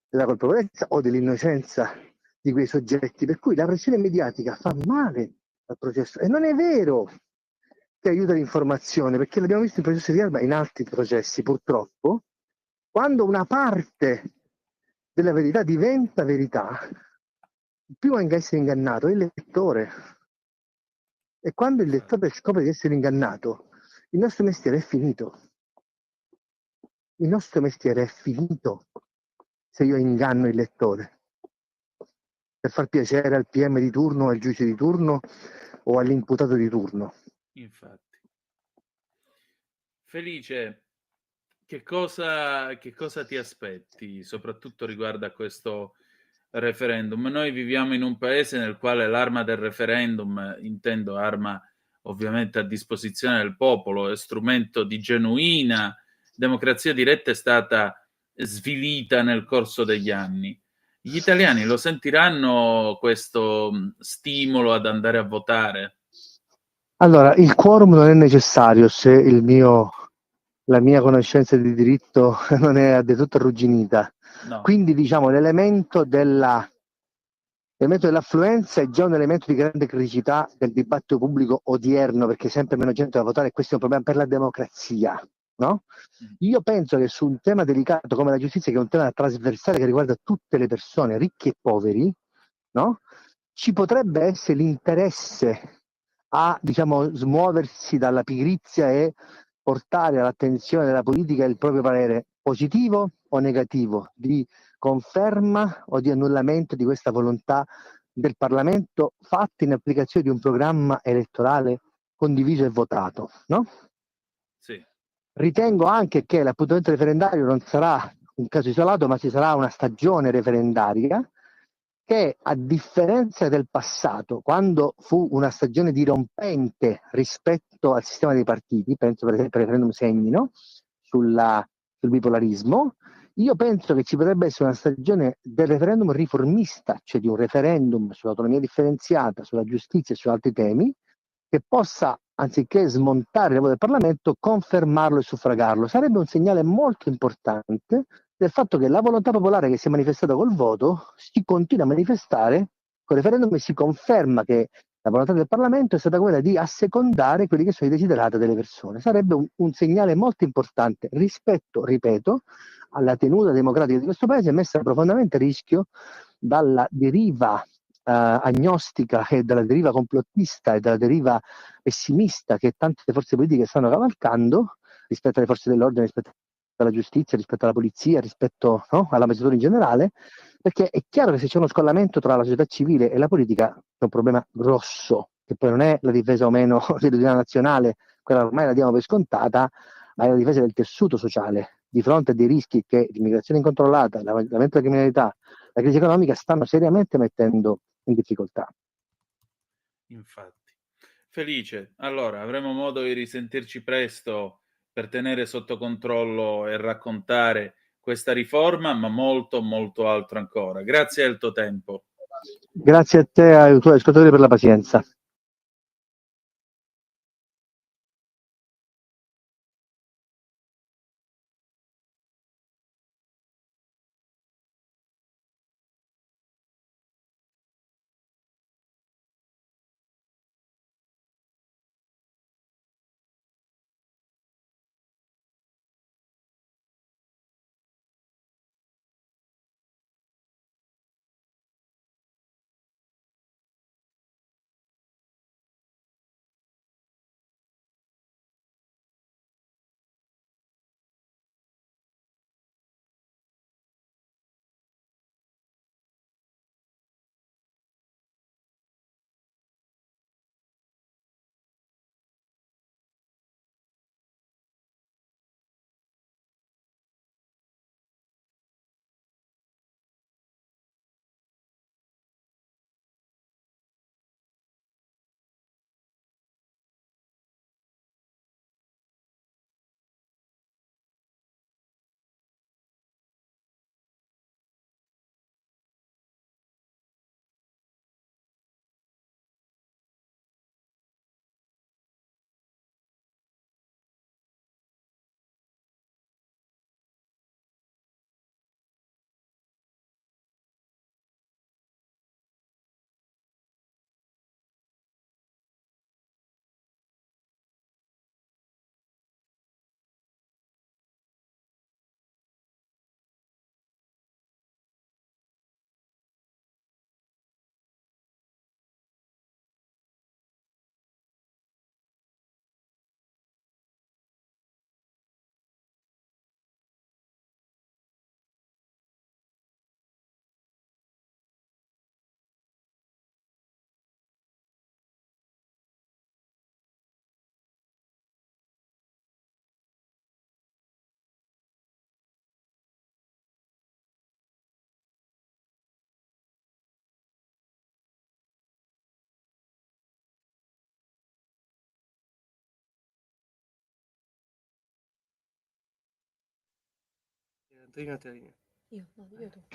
della colpevolezza o dell'innocenza di quei soggetti. Per cui la pressione mediatica fa male al processo, e non è vero che aiuta l'informazione, perché l'abbiamo visto in processo di Alba, in altri processi purtroppo, quando una parte della verità diventa verità, il primo a essere ingannato è il lettore, e quando il lettore scopre di essere ingannato, il nostro mestiere è finito. Il nostro mestiere è finito se io inganno il lettore per far piacere al PM di turno, al giudice di turno o all'imputato di turno. Infatti. Felice, che cosa ti aspetti, soprattutto riguardo a questo referendum? Noi viviamo in un paese nel quale l'arma del referendum, intendo arma ovviamente a disposizione del popolo, è strumento di genuina democrazia diretta, è stata svilita nel corso degli anni. Gli italiani lo sentiranno questo stimolo ad andare a votare? Allora, il quorum non è necessario se la mia conoscenza di diritto non è del tutto arrugginita. No. Quindi diciamo l'elemento dell'affluenza è già un elemento di grande criticità del dibattito pubblico odierno, perché sempre meno gente va a votare, e questo è un problema per la democrazia, no? Io penso che su un tema delicato come la giustizia, che è un tema trasversale che riguarda tutte le persone, ricchi e poveri, no? Ci potrebbe essere l'interesse a, diciamo, smuoversi dalla pigrizia e portare all'attenzione della politica il proprio parere positivo o negativo, di conferma o di annullamento di questa volontà del Parlamento, fatta in applicazione di un programma elettorale condiviso e votato, no? Sì. Ritengo anche che l'appuntamento referendario non sarà un caso isolato, ma ci sarà una stagione referendaria che a differenza del passato, quando fu una stagione dirompente rispetto al sistema dei partiti, penso per esempio al referendum Segni, no? sul bipolarismo, io penso che ci potrebbe essere una stagione del referendum riformista, cioè di un referendum sull'autonomia differenziata, sulla giustizia e su altri temi, che possa, anziché smontare il lavoro del Parlamento, confermarlo e suffragarlo. Sarebbe un segnale molto importante del fatto che la volontà popolare che si è manifestata col voto si continua a manifestare col referendum e si conferma che la volontà del Parlamento è stata quella di assecondare quelli che sono i desiderati delle persone. Sarebbe un segnale molto importante rispetto, ripeto, alla tenuta democratica di questo Paese, messa profondamente a rischio dalla deriva agnostica e dalla deriva complottista e dalla deriva pessimista che tante forze politiche stanno cavalcando rispetto alle forze dell'ordine, rispetto alla giustizia, rispetto alla polizia, rispetto alla magistratura in generale, perché è chiaro che se c'è uno scollamento tra la società civile e la politica è un problema grosso, che poi non è la difesa o meno dell'unità nazionale, quella ormai la diamo per scontata, ma è la difesa del tessuto sociale di fronte a dei rischi che l'immigrazione incontrollata, l'aumento della criminalità, la crisi economica stanno seriamente mettendo in difficoltà. Infatti. Felice, allora avremo modo di risentirci presto per tenere sotto controllo e raccontare questa riforma, ma molto, molto altro ancora. Grazie del tuo tempo. Grazie a te e ai tuoi ascoltatori per la pazienza.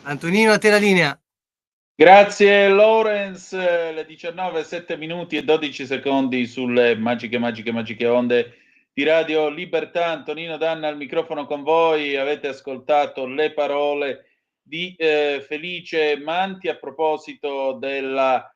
Antonino, a te la linea. Grazie Lorenz, le 19, 7 minuti e 12 secondi sulle magiche onde di Radio Libertà. Antonino Danna al microfono con voi. Avete ascoltato le parole di Felice Manti a proposito della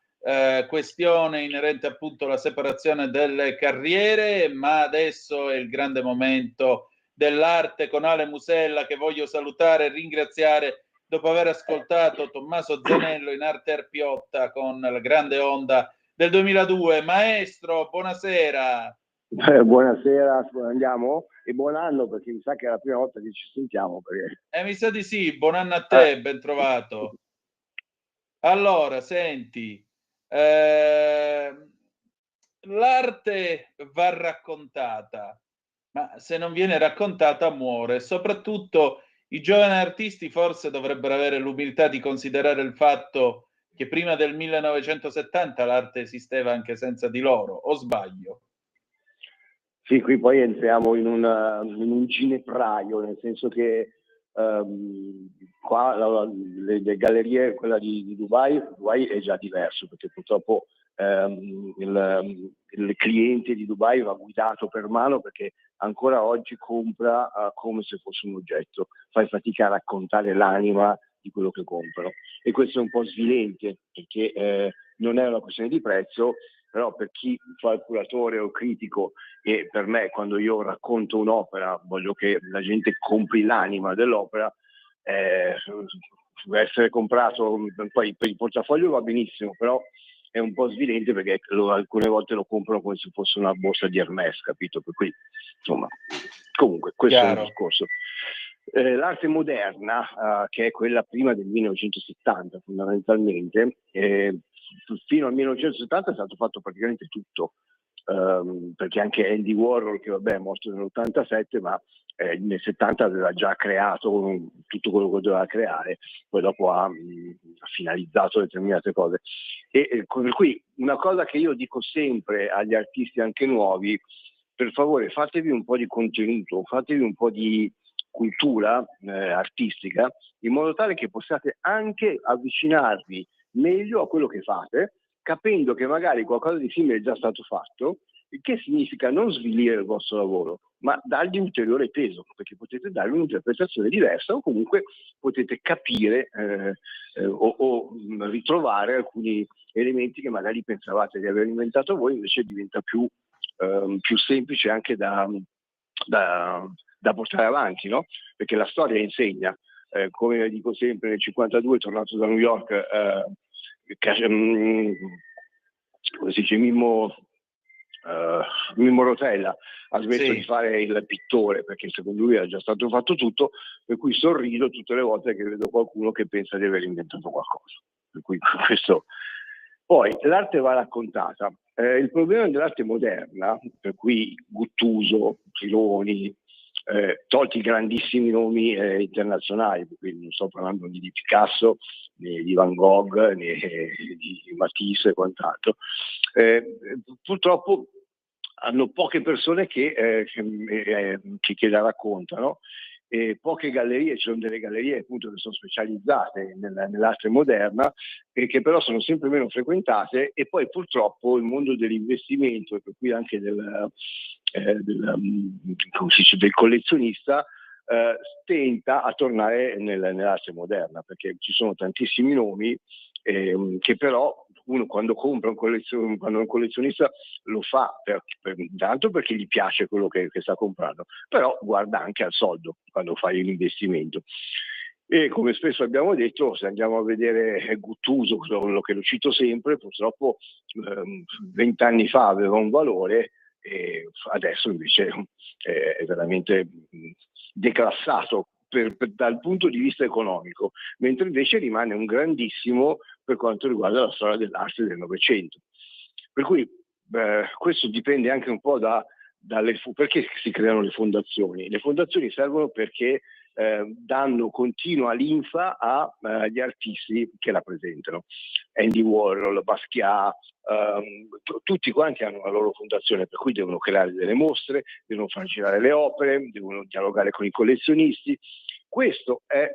questione inerente appunto alla separazione delle carriere, ma adesso è il grande momento dell'arte con Ale Musella, che voglio salutare e ringraziare dopo aver ascoltato Tommaso Zanello in arte Arpiotta con la grande onda del 2002. Maestro, buonasera. Buonasera, andiamo e buon anno, perché mi sa che è la prima volta che ci sentiamo. Perché... mi sa di sì, buon anno a te, ben trovato. Allora, senti, l'arte va raccontata, ma se non viene raccontata muore. Soprattutto i giovani artisti forse dovrebbero avere l'umiltà di considerare il fatto che prima del 1970 l'arte esisteva anche senza di loro, o sbaglio? Sì, qui poi entriamo in un ginepraio, nel senso che qua le gallerie, quella di Dubai è già diverso, perché purtroppo il cliente di Dubai va guidato per mano, perché ancora oggi compra come se fosse un oggetto, fai fatica a raccontare l'anima di quello che comprano, e questo è un po' svilente, perché non è una questione di prezzo, però per chi fa il curatore o critico, e per me quando io racconto un'opera voglio che la gente compri l'anima dell'opera, deve essere comprato, poi per il portafoglio va benissimo, però è un po' svilente, perché alcune volte lo comprano come se fosse una borsa di Hermès, capito? Per cui, insomma, comunque questo è un discorso. L'arte moderna, che è quella prima del 1970 fondamentalmente, fino al 1970 è stato fatto praticamente tutto, perché anche Andy Warhol, che vabbè è morto nell'87, ma nel 70 aveva già creato tutto quello che doveva creare, poi dopo ha finalizzato determinate cose. Per cui una cosa che io dico sempre agli artisti anche nuovi: per favore fatevi un po' di contenuto, fatevi un po' di cultura artistica, in modo tale che possiate anche avvicinarvi meglio a quello che fate, capendo che magari qualcosa di simile è già stato fatto, il che significa non svilire il vostro lavoro, ma dargli ulteriore peso, perché potete dargli un'interpretazione diversa, o comunque potete capire o ritrovare alcuni elementi che magari pensavate di aver inventato voi, invece diventa più semplice anche da portare avanti, no? Perché la storia insegna. Come dico sempre, nel 52, tornato da New York, come si dice, Mimmo Rotella ha smesso di fare il pittore, perché secondo lui era già stato fatto tutto, per cui sorrido tutte le volte che vedo qualcuno che pensa di aver inventato qualcosa. Per cui questo. Poi l'arte va raccontata. Il problema dell'arte moderna, per cui Guttuso, Filoni, tolti i grandissimi nomi internazionali, quindi non sto parlando né di Picasso, né di Van Gogh, né di Matisse e quant'altro, purtroppo hanno poche persone che la raccontano, e poche gallerie, ci sono delle gallerie appunto che sono specializzate nell'arte moderna, e che però sono sempre meno frequentate, e poi purtroppo il mondo dell'investimento, e per cui anche del collezionista, tenta a tornare nell'arte moderna, perché ci sono tantissimi nomi che però uno quando compra quando un collezionista lo fa tanto perché gli piace quello che sta comprando, però guarda anche al soldo quando fai l'investimento. E come spesso abbiamo detto, se andiamo a vedere Guttuso, quello che lo cito sempre, purtroppo 20 anni fa aveva un valore, e adesso invece è veramente declassato dal punto di vista economico, mentre invece rimane un grandissimo per quanto riguarda la storia dell'arte del Novecento. Per cui questo dipende anche un po' perché si creano le fondazioni. Le fondazioni servono perché danno continua linfa agli artisti che rappresentano. Andy Warhol, Basquiat, tutti quanti hanno la loro fondazione, per cui devono creare delle mostre, devono far girare le opere, devono dialogare con i collezionisti. Questo è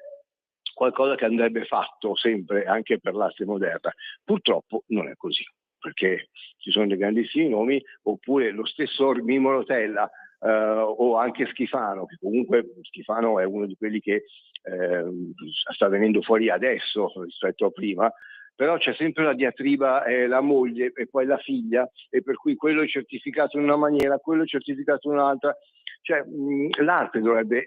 qualcosa che andrebbe fatto sempre anche per l'arte moderna. Purtroppo non è così, perché ci sono dei grandissimi nomi, oppure lo stesso Mimmo Rotella, o anche Schifano, che comunque Schifano è uno di quelli che sta venendo fuori adesso rispetto a prima, però c'è sempre la diatriba, la moglie e poi la figlia, e per cui quello è certificato in una maniera, quello è certificato in un'altra. Cioè l'arte dovrebbe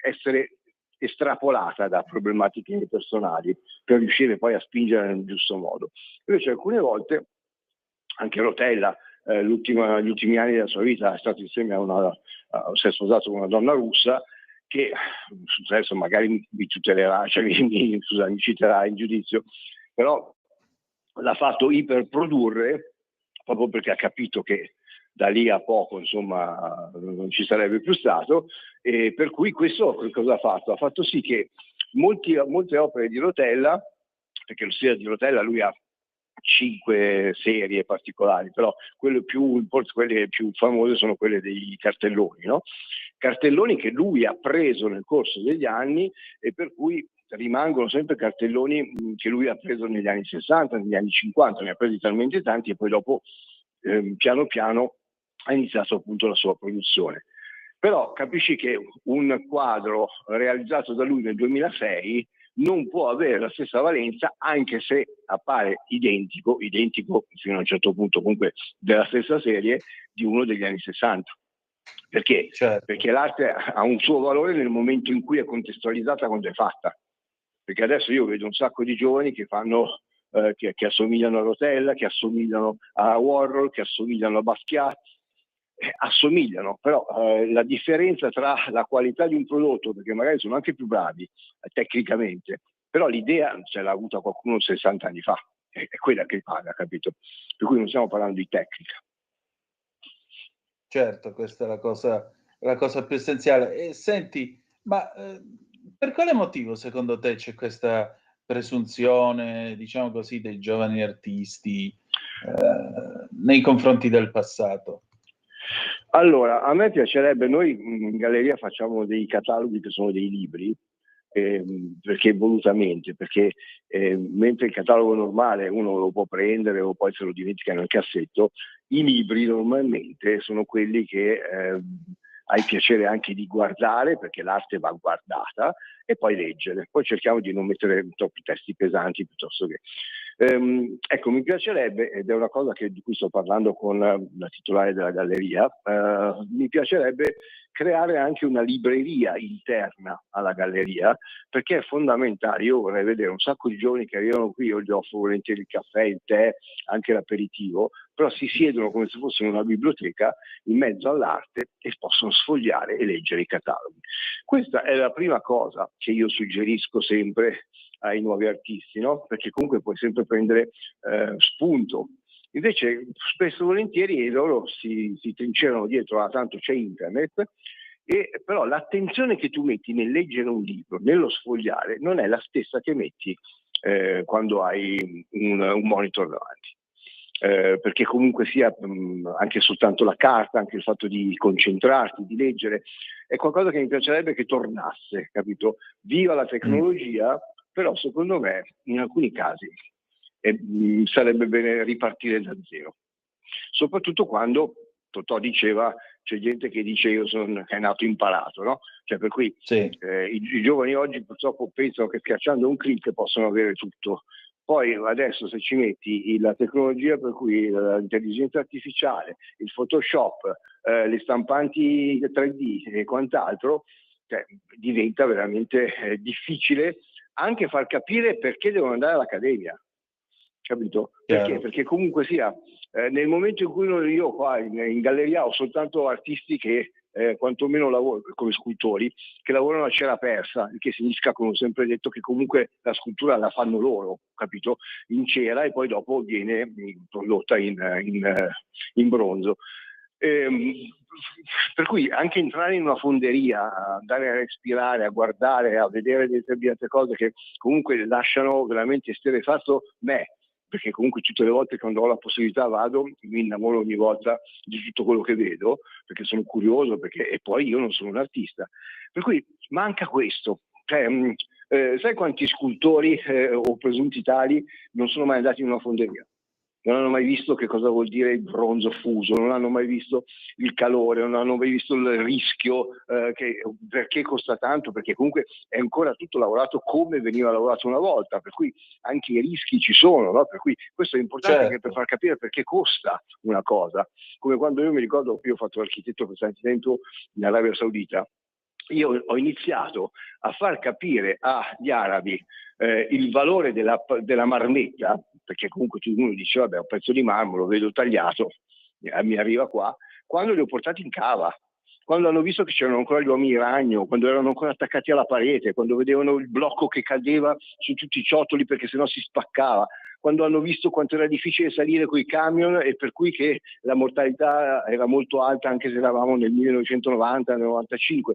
essere estrapolata da problematiche personali per riuscire poi a spingere nel giusto modo. Invece alcune volte anche Rotella, gli ultimi anni della sua vita è stato insieme si è sposato con una donna russa che adesso magari mi tutelerà, cioè mi citerà in giudizio, però l'ha fatto iperprodurre proprio perché ha capito che da lì a poco insomma non ci sarebbe più stato, e per cui questo cosa ha fatto? Ha fatto sì che molte opere di Rotella perché lo stile di rotella lui ha 5 serie particolari, però quelle più famose sono quelle dei cartelloni, no? Cartelloni che lui ha preso nel corso degli anni e per cui rimangono sempre cartelloni che lui ha preso negli anni 60, negli anni 50, ne ha presi talmente tanti e poi dopo piano piano ha iniziato appunto la sua produzione. Però capisci che un quadro realizzato da lui nel 2006 non può avere la stessa valenza, anche se appare identico fino a un certo punto comunque della stessa serie, di uno degli anni 60. Perché? Certo. Perché l'arte ha un suo valore nel momento in cui è contestualizzata quando è fatta. Perché adesso io vedo un sacco di giovani che fanno che assomigliano a Rotella, che assomigliano a Warhol, che assomigliano a Basquiat, assomigliano, però la differenza tra la qualità di un prodotto, perché magari sono anche più bravi tecnicamente, però l'idea l'ha avuta qualcuno 60 anni fa, è quella che paga, capito? Per cui non stiamo parlando di tecnica. Certo, questa è la cosa più essenziale. E senti, ma per quale motivo secondo te c'è questa presunzione, diciamo così, dei giovani artisti nei confronti del passato? Allora, a me piacerebbe, noi in galleria facciamo dei cataloghi che sono dei libri, perché volutamente, perché mentre il catalogo normale uno lo può prendere o poi se lo dimentica nel cassetto, i libri normalmente sono quelli che hai piacere anche di guardare, perché l'arte va guardata, e poi leggere. Poi cerchiamo di non mettere troppi testi pesanti piuttosto che... ecco, mi piacerebbe, ed è una cosa di cui sto parlando con la titolare della galleria, mi piacerebbe creare anche una libreria interna alla galleria, perché è fondamentale. Io vorrei vedere un sacco di giovani che arrivano qui, io gli offro volentieri il caffè, il tè, anche l'aperitivo, però si siedono come se fosse una biblioteca in mezzo all'arte e possono sfogliare e leggere i cataloghi. Questa è la prima cosa che io suggerisco sempre ai nuovi artisti, no? Perché comunque puoi sempre prendere spunto. Invece spesso e volentieri loro si trincerano dietro a tanto c'è internet, e però l'attenzione che tu metti nel leggere un libro, nello sfogliare, non è la stessa che metti quando hai un monitor davanti. Perché comunque sia anche soltanto la carta, anche il fatto di concentrarti, di leggere, è qualcosa che mi piacerebbe che tornasse, capito? Viva la tecnologia, però secondo me in alcuni casi sarebbe bene ripartire da zero. Soprattutto quando Totò diceva, c'è gente che dice che è nato imparato, no? Cioè per cui sì. I giovani oggi purtroppo pensano che schiacciando un click possono avere tutto. Poi adesso se ci metti la tecnologia, per cui l'intelligenza artificiale, il Photoshop, le stampanti 3D e quant'altro, diventa veramente difficile anche far capire perché devono andare all'accademia, capito? Perché? Perché comunque sia, nel momento in cui io qua in galleria ho soltanto artisti che quantomeno lavorano come scultori, che lavorano a cera persa, il che significa, come ho sempre detto, che comunque la scultura la fanno loro, capito? In cera, e poi dopo viene prodotta in bronzo. Per cui anche entrare in una fonderia, andare a respirare, a guardare, a vedere determinate cose che comunque lasciano veramente esterrefatto me, perché comunque tutte le volte quando ho la possibilità vado, mi innamoro ogni volta di tutto quello che vedo, perché sono curioso, e poi io non sono un artista. Per cui manca questo. Sai quanti scultori o presunti tali non sono mai andati in una fonderia? Non hanno mai visto che cosa vuol dire il bronzo fuso, non hanno mai visto il calore, non hanno mai visto il rischio, perché costa tanto, perché comunque è ancora tutto lavorato come veniva lavorato una volta, per cui anche i rischi ci sono, no? Per cui questo è importante anche per far capire perché costa una cosa. Come quando io mi ricordo, io ho fatto l'architetto per tanto tempo in Arabia Saudita, io ho iniziato a far capire agli arabi il valore della marmetta, perché comunque uno dice vabbè, un pezzo di marmo lo vedo tagliato, mi arriva qua, quando li ho portati in cava, quando hanno visto che c'erano ancora gli uomini in ragno, quando erano ancora attaccati alla parete, quando vedevano il blocco che cadeva su tutti i ciottoli perché sennò si spaccava, quando hanno visto quanto era difficile salire coi camion e per cui che la mortalità era molto alta anche se eravamo nel 1990-95.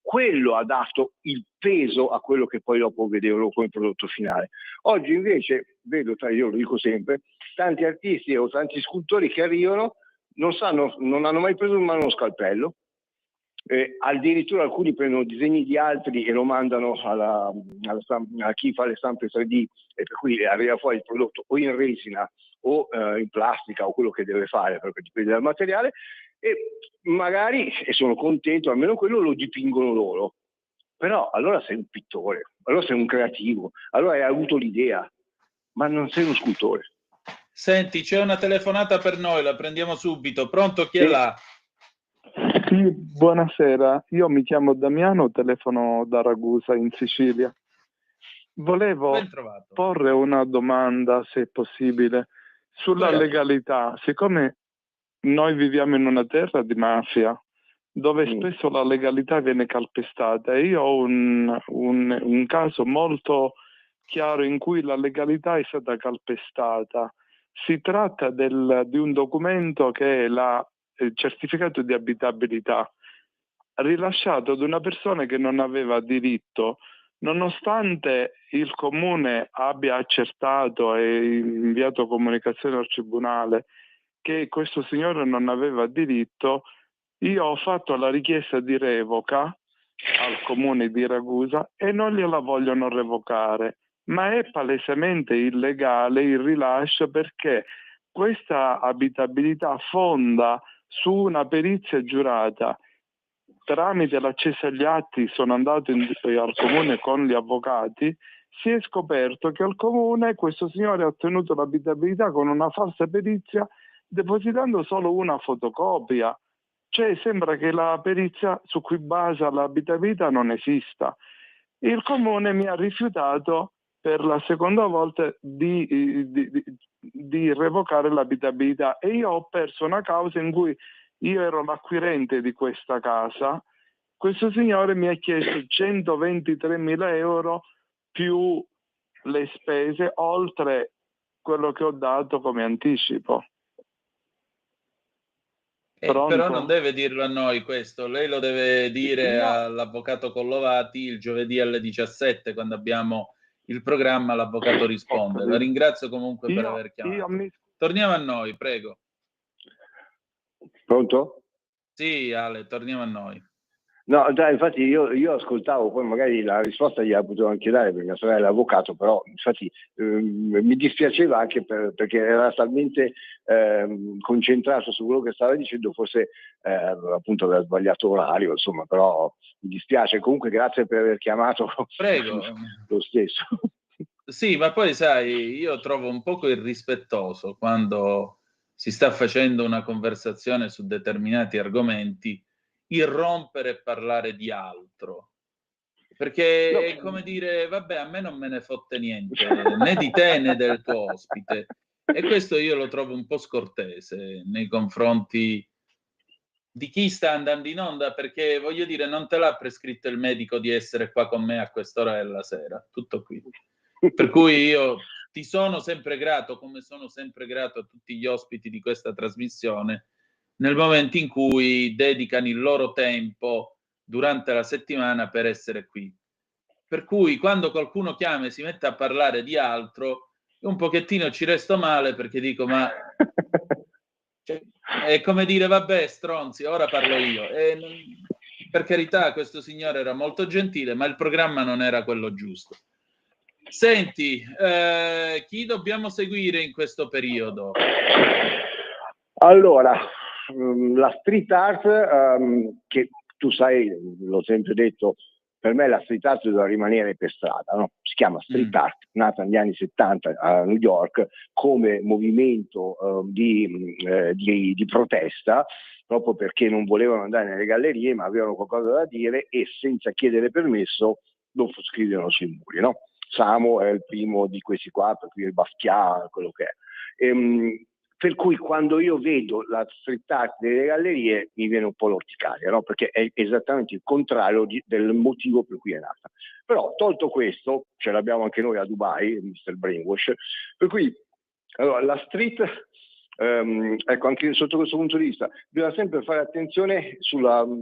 quello ha dato il peso a quello che poi dopo vedevo come prodotto finale. Oggi invece vedo, io lo dico sempre, tanti artisti o tanti scultori che arrivano, non hanno mai preso in mano uno scalpello, addirittura alcuni prendono disegni di altri e lo mandano a chi fa le stampe 3D, e per cui arriva fuori il prodotto o in resina o in plastica o quello che deve fare, perché dipende dal materiale, e magari, e sono contento, almeno quello lo dipingono loro. Però allora sei un pittore, allora sei un creativo, allora hai avuto l'idea, ma non sei uno scultore. Senti, c'è una telefonata per noi, la prendiamo subito. Pronto, chi è là? Sì, buonasera, io mi chiamo Damiano, telefono da Ragusa in Sicilia. Volevo porre una domanda, se è possibile, sulla legalità. Siccome noi viviamo in una terra di mafia, dove spesso la legalità viene calpestata, e io ho un caso molto chiaro in cui la legalità è stata calpestata. Si tratta di un documento che è il certificato di abitabilità, rilasciato ad una persona che non aveva diritto, nonostante il comune abbia accertato e inviato comunicazione al tribunale che questo signore non aveva diritto. Io ho fatto la richiesta di revoca al comune di Ragusa e non gliela vogliono revocare, ma è palesemente illegale il rilascio, perché questa abitabilità fonda su una perizia giurata. Tramite l'accesso agli atti sono andato al comune con gli avvocati, si è scoperto che al comune questo signore ha ottenuto l'abitabilità con una falsa perizia, depositando solo una fotocopia. Cioè sembra che la perizia su cui basa l'abitabilità non esista. Il comune mi ha rifiutato per la seconda volta di revocare l'abitabilità, e io ho perso una causa in cui io ero l'acquirente di questa casa. Questo signore mi ha chiesto 123.000 euro più le spese, oltre quello che ho dato come anticipo. Però non deve dirlo a noi questo, lei lo deve dire all'avvocato Collovati il giovedì alle 17, quando abbiamo il programma L'Avvocato Risponde. La ringrazio comunque per aver chiamato. Torniamo a noi, prego. Pronto? Sì, Ale, torniamo a noi. No, dai, infatti io ascoltavo, poi magari la risposta gliela potevo anche dare, perché mia sorella è avvocato, però infatti mi dispiaceva anche perché era talmente concentrato su quello che stava dicendo, forse appunto aveva sbagliato orario, insomma, però mi dispiace. Comunque grazie per aver chiamato. Prego. Lo stesso. Sì, ma poi sai, io trovo un poco irrispettoso quando si sta facendo una conversazione su determinati argomenti irrompere e parlare di altro, perché è come dire, vabbè, a me non me ne fotte niente, né di te né del tuo ospite, e questo io lo trovo un po' scortese nei confronti di chi sta andando in onda, perché voglio dire, non te l'ha prescritto il medico di essere qua con me a quest'ora della sera, tutto qui. Per cui io ti sono sempre grato, come sono sempre grato a tutti gli ospiti di questa trasmissione, nel momento in cui dedicano il loro tempo durante la settimana per essere qui. Per cui quando qualcuno chiama e si mette a parlare di altro, un pochettino ci resto male, perché dico, ma è come dire, vabbè, stronzi, ora parlo io. Per carità, questo signore era molto gentile, ma il programma non era quello giusto. Senti, chi dobbiamo seguire in questo periodo? Allora, la street art, che tu sai, l'ho sempre detto, per me la street art doveva rimanere per strada, no? Si chiama street art, nata negli anni 70 a New York come movimento di protesta, proprio perché non volevano andare nelle gallerie, ma avevano qualcosa da dire e senza chiedere permesso lo scrivevano sui muri, no? Samo è il primo di questi qua, per cui il Basquiat, quello che è. Per cui quando io vedo la street art delle gallerie mi viene un po' l'orticaria, no? Perché è esattamente il contrario del motivo per cui è nata. Però tolto questo, ce l'abbiamo anche noi a Dubai, Mr. Brainwash, per cui allora, la street Ecco, anche sotto questo punto di vista bisogna sempre fare attenzione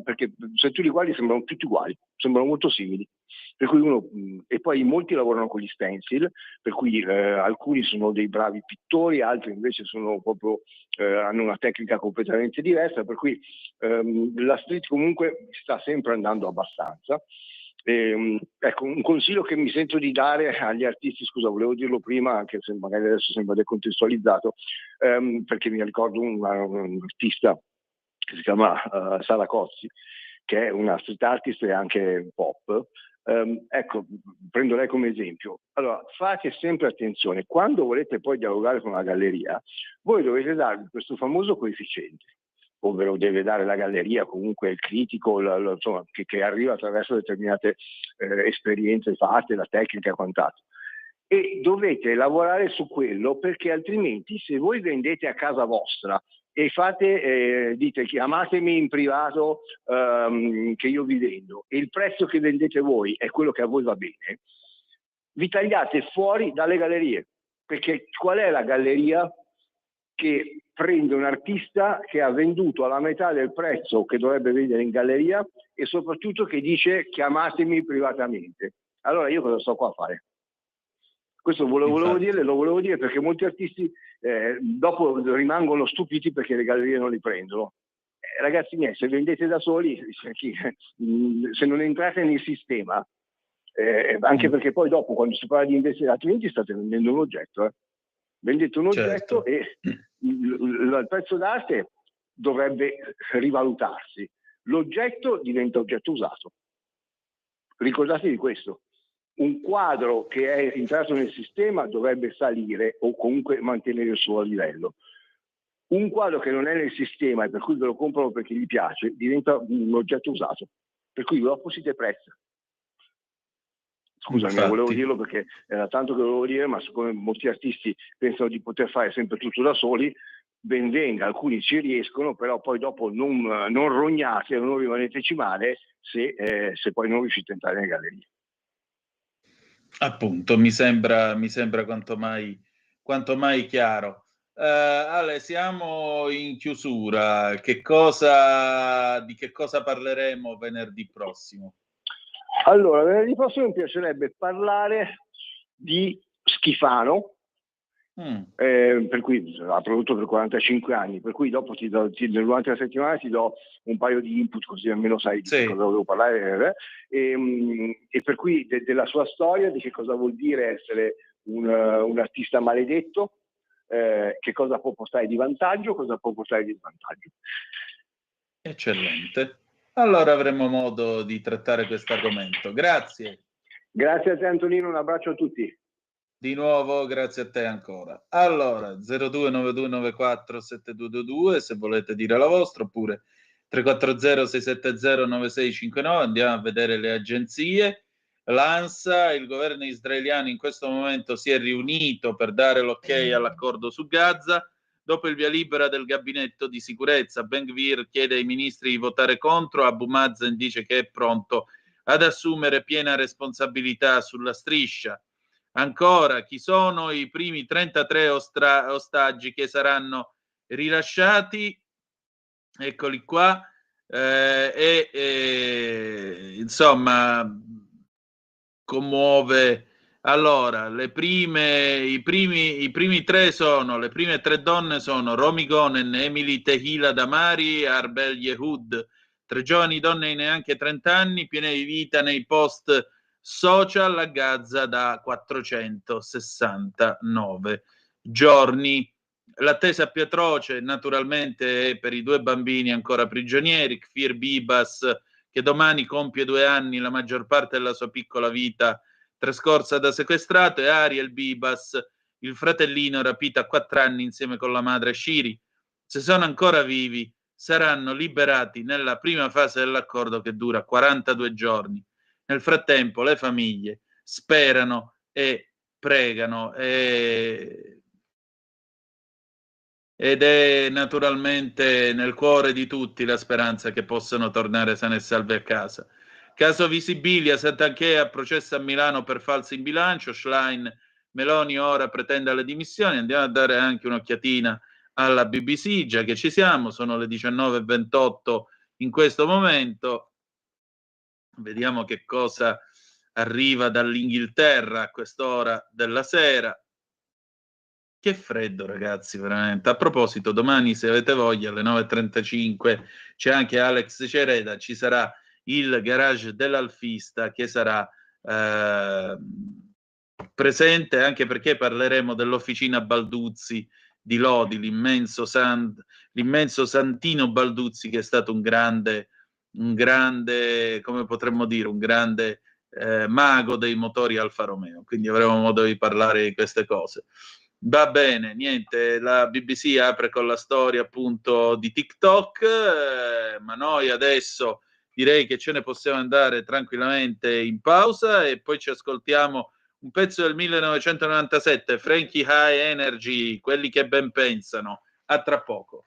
perché se tu li guardi sembrano tutti uguali, sembrano molto simili, per cui e poi molti lavorano con gli stencil, per cui alcuni sono dei bravi pittori, altri invece sono proprio hanno una tecnica completamente diversa, per cui la street comunque sta sempre andando abbastanza. Ecco, un consiglio che mi sento di dare agli artisti, scusa, volevo dirlo prima, anche se magari adesso sembra decontestualizzato, perché mi ricordo un artista che si chiama Sara Cozzi, che è una street artist e anche pop. Ecco, prendo lei come esempio. Allora, fate sempre attenzione, quando volete poi dialogare con la galleria, voi dovete darvi questo famoso coefficiente, ovvero deve dare la galleria, comunque il critico, insomma, che arriva attraverso determinate esperienze fatte, la tecnica e quant'altro. E dovete lavorare su quello, perché altrimenti se voi vendete a casa vostra e dite chiamatemi in privato che io vi vendo, e il prezzo che vendete voi è quello che a voi va bene, vi tagliate fuori dalle gallerie, perché qual è la galleria che prende un artista che ha venduto alla metà del prezzo che dovrebbe vendere in galleria e soprattutto che dice chiamatemi privatamente? Allora io cosa sto qua a fare? Questo lo volevo dire perché molti artisti dopo rimangono stupiti perché le gallerie non li prendono. Ragazzi miei, se vendete da soli, se non entrate nel sistema, anche perché poi dopo quando si parla di investire, altrimenti state vendendo un oggetto. Vendete un oggetto e il prezzo d'arte dovrebbe rivalutarsi. L'oggetto diventa oggetto usato. Ricordatevi di questo. Un quadro che è entrato nel sistema dovrebbe salire o comunque mantenere il suo livello. Un quadro che non è nel sistema e per cui ve lo comprano perché gli piace diventa un oggetto usato, per cui dopo si deprezza. Scusami, volevo dirlo perché era tanto che volevo dire, ma siccome molti artisti pensano di poter fare sempre tutto da soli, ben venga, alcuni ci riescono, però poi dopo non rognate, non rimaneteci male se poi non riuscite a entrare nelle gallerie. Appunto, mi sembra quanto mai chiaro. Ale, siamo in chiusura. Di che cosa parleremo venerdì prossimo? Allora, venerdì prossimo mi piacerebbe parlare di Schifano, per cui ha prodotto per 45 anni, per cui dopo durante la settimana ti do un paio di input così almeno sai di cosa volevo parlare, e per cui della sua storia, di che cosa vuol dire essere un artista maledetto, che cosa può portare di vantaggio, cosa può portare di svantaggio. Eccellente. Allora avremo modo di trattare questo argomento. Grazie. Grazie a te Antonino, un abbraccio a tutti. Di nuovo, grazie a te ancora. Allora, 0292947222 se volete dire la vostra, oppure 340-670-9659, andiamo a vedere le agenzie. L'ANSA, il governo israeliano in questo momento si è riunito per dare l'ok all'accordo su Gaza. Dopo il via libera del gabinetto di sicurezza, Ben Gvir chiede ai ministri di votare contro, Abu Mazen dice che è pronto ad assumere piena responsabilità sulla striscia. Ancora, chi sono i primi 33 ostaggi che saranno rilasciati? Eccoli qua. Insomma, commuove. Allora, le prime tre donne sono Romy Gonen, Emily Tehila Damari, Arbel Yehud, 3 giovani donne di neanche 30 anni, piene di vita nei post social a Gaza da 469 giorni. L'attesa più atroce naturalmente è per i 2 bambini ancora prigionieri, Kfir Bibas, che domani compie 2 anni, la maggior parte della sua piccola vita trascorsa da sequestrato, e Ariel Bibas, il fratellino rapito a 4 anni insieme con la madre Shiri. Se sono ancora vivi, saranno liberati nella prima fase dell'accordo che dura 42 giorni. Nel frattempo le famiglie sperano e pregano ed è naturalmente nel cuore di tutti la speranza che possano tornare sani e salvi a casa. Caso Visibilia, Santanchè processa a Milano per falso in bilancio, Schlein, Meloni ora pretende le dimissioni. Andiamo a dare anche un'occhiatina alla BBC, già che ci siamo, sono le 19:28 in questo momento. Vediamo che cosa arriva dall'Inghilterra a quest'ora della sera. Che freddo, ragazzi, veramente. A proposito, domani, se avete voglia, alle 9:35 c'è anche Alex Cereda, ci sarà il garage dell'Alfista che sarà presente, anche perché parleremo dell'officina Balduzzi di Lodi, l'immenso Santino Balduzzi, che è stato un grande, come potremmo dire, un grande mago dei motori Alfa Romeo. Quindi avremo modo di parlare di queste cose. Va bene, niente, la BBC apre con la storia appunto di TikTok, ma noi adesso direi che ce ne possiamo andare tranquillamente in pausa e poi ci ascoltiamo un pezzo del 1997, Frankie High Energy, quelli che ben pensano. A tra poco.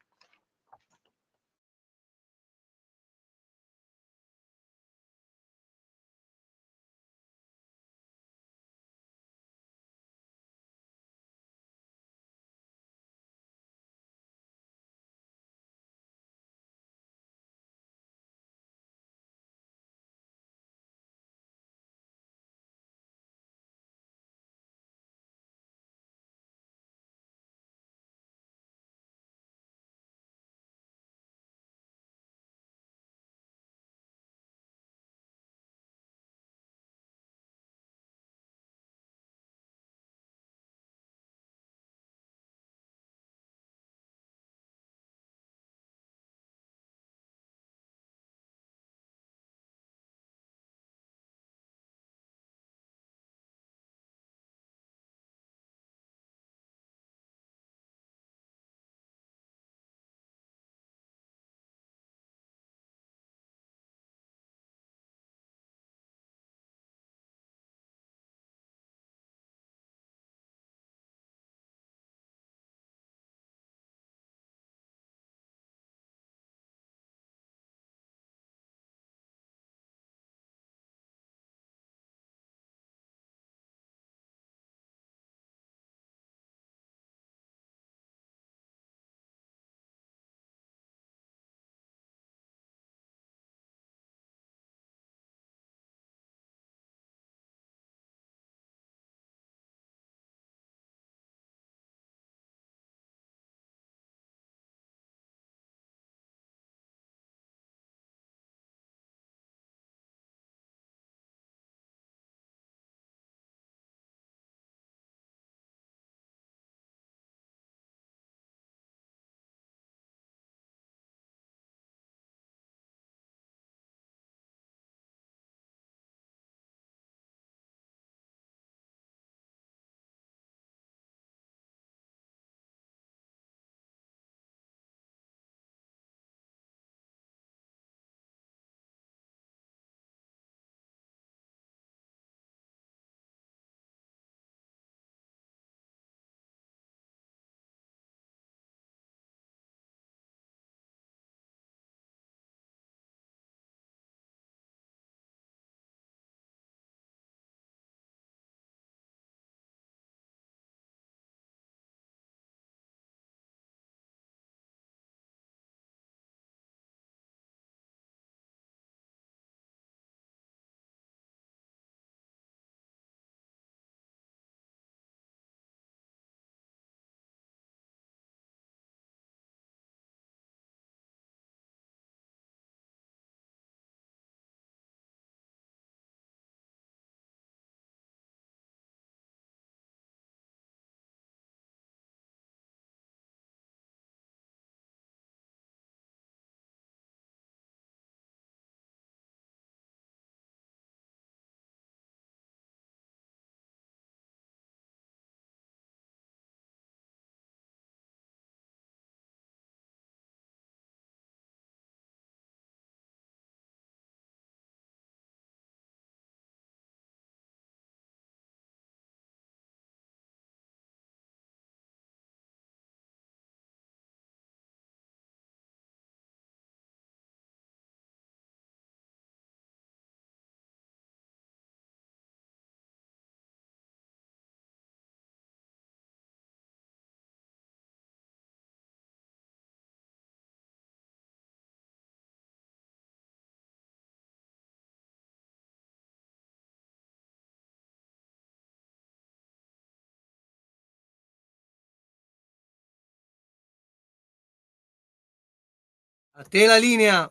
A te la linea.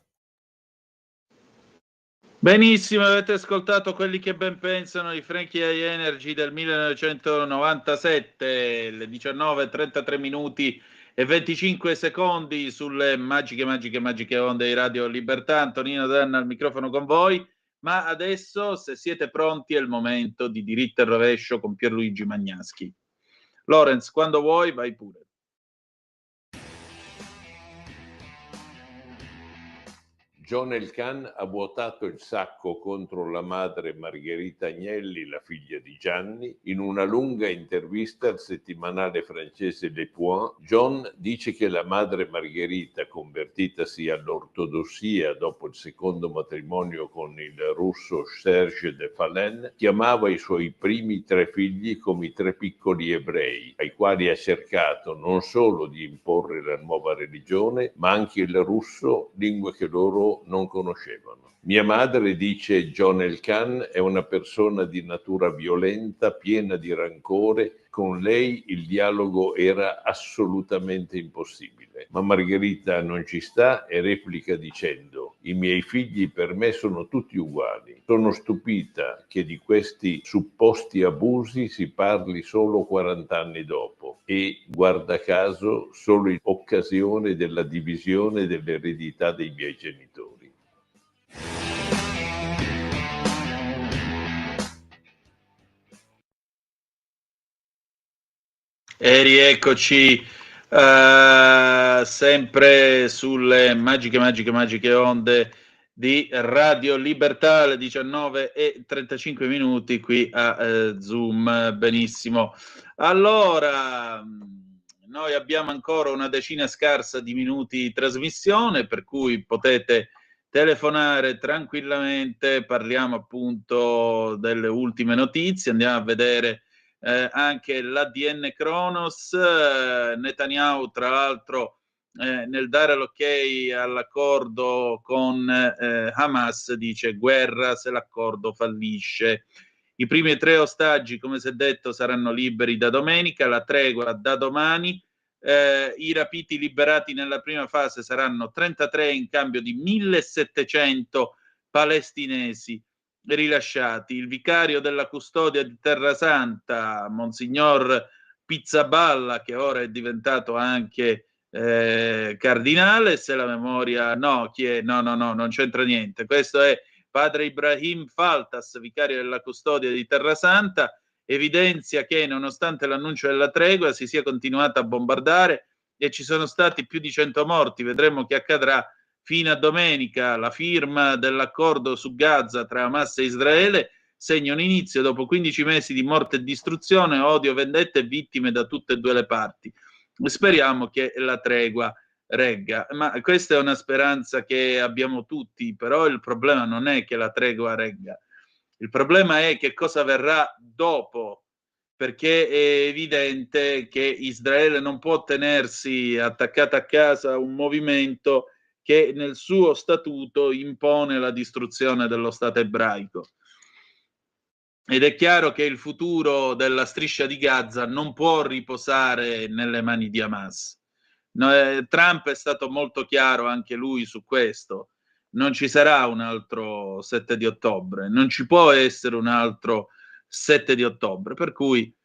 Benissimo, avete ascoltato Quelli che ben pensano di Frankie High Energy del 1997, le 19:33 minuti e 25 secondi sulle magiche onde di Radio Libertà. Antonino Danna al microfono con voi, ma adesso, se siete pronti, è il momento di Diritto e Rovescio con Pierluigi Magnaschi. Lorenz, quando vuoi, vai pure. John Elkann ha vuotato il sacco contro la madre Margherita Agnelli, la figlia di Gianni. In una lunga intervista al settimanale francese Le Point, John dice che la madre Margherita, convertitasi all'ortodossia dopo il secondo matrimonio con il russo Serge de Falen, chiamava i suoi primi 3 figli come i 3 piccoli ebrei, ai quali ha cercato non solo di imporre la nuova religione, ma anche il russo, lingua che loro non conoscevano. Mia madre, dice John Elkann, è una persona di natura violenta, piena di rancore. Con lei il dialogo era assolutamente impossibile. Ma Margherita non ci sta e replica dicendo: i miei figli per me sono tutti uguali. Sono stupita che di questi supposti abusi si parli solo 40 anni dopo e, guarda caso, solo in occasione della divisione dell'eredità dei miei genitori. E rieccoci sempre sulle magiche onde di Radio Libertà, alle 19:35 minuti qui a Zoom. Benissimo. Allora, noi abbiamo ancora una decina scarsa di minuti di trasmissione, per cui potete telefonare tranquillamente, parliamo appunto delle ultime notizie, andiamo a vedere anche l'ADN Kronos. Netanyahu, tra l'altro, nel dare l'ok all'accordo con Hamas, dice guerra se l'accordo fallisce. I primi 3 ostaggi, come si è detto, saranno liberi da domenica, la tregua da domani. I rapiti liberati nella prima fase saranno 33 in cambio di 1700 palestinesi rilasciati. Il vicario della custodia di Terrasanta, Monsignor Pizzaballa, che ora è diventato anche cardinale, se la memoria no, non c'entra niente. Questo è padre Ibrahim Faltas, vicario della custodia di Terrasanta, evidenzia che nonostante l'annuncio della tregua si sia continuato a bombardare e ci sono stati più di 100 morti. Vedremo che accadrà fino a domenica. La firma dell'accordo su Gaza tra Hamas e Israele segna un inizio dopo 15 mesi di morte e distruzione, odio, vendette e vittime da tutte e due le parti. Speriamo che la tregua regga, ma questa è una speranza che abbiamo tutti, però il problema non è che la tregua regga, il problema è che cosa verrà dopo, perché è evidente che Israele non può tenersi attaccata a casa un movimento che nel suo statuto impone la distruzione dello Stato ebraico. Ed è chiaro che il futuro della striscia di Gaza non può riposare nelle mani di Hamas. Trump è stato molto chiaro anche lui su questo. Non ci sarà un altro 7 di ottobre, non ci può essere un altro 7 di ottobre, per cui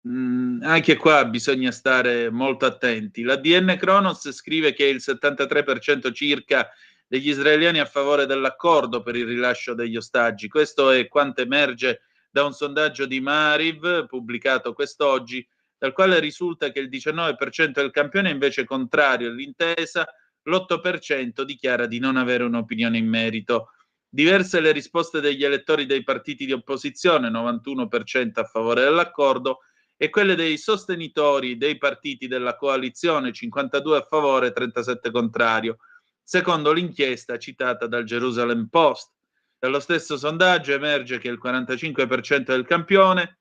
anche qua bisogna stare molto attenti. L'ADN Kronos scrive che il 73% circa degli israeliani a favore dell'accordo per il rilascio degli ostaggi. Questo è quanto emerge da un sondaggio di Maariv pubblicato quest'oggi, dal quale risulta che il 19% del campione è invece contrario all'intesa, l'8% dichiara di non avere un'opinione in merito. Diverse le risposte degli elettori dei partiti di opposizione, 91% a favore dell'accordo, e quelle dei sostenitori dei partiti della coalizione, 52 a favore, 37 contrario, secondo l'inchiesta citata dal Jerusalem Post. Dallo stesso sondaggio emerge che il 45% del campione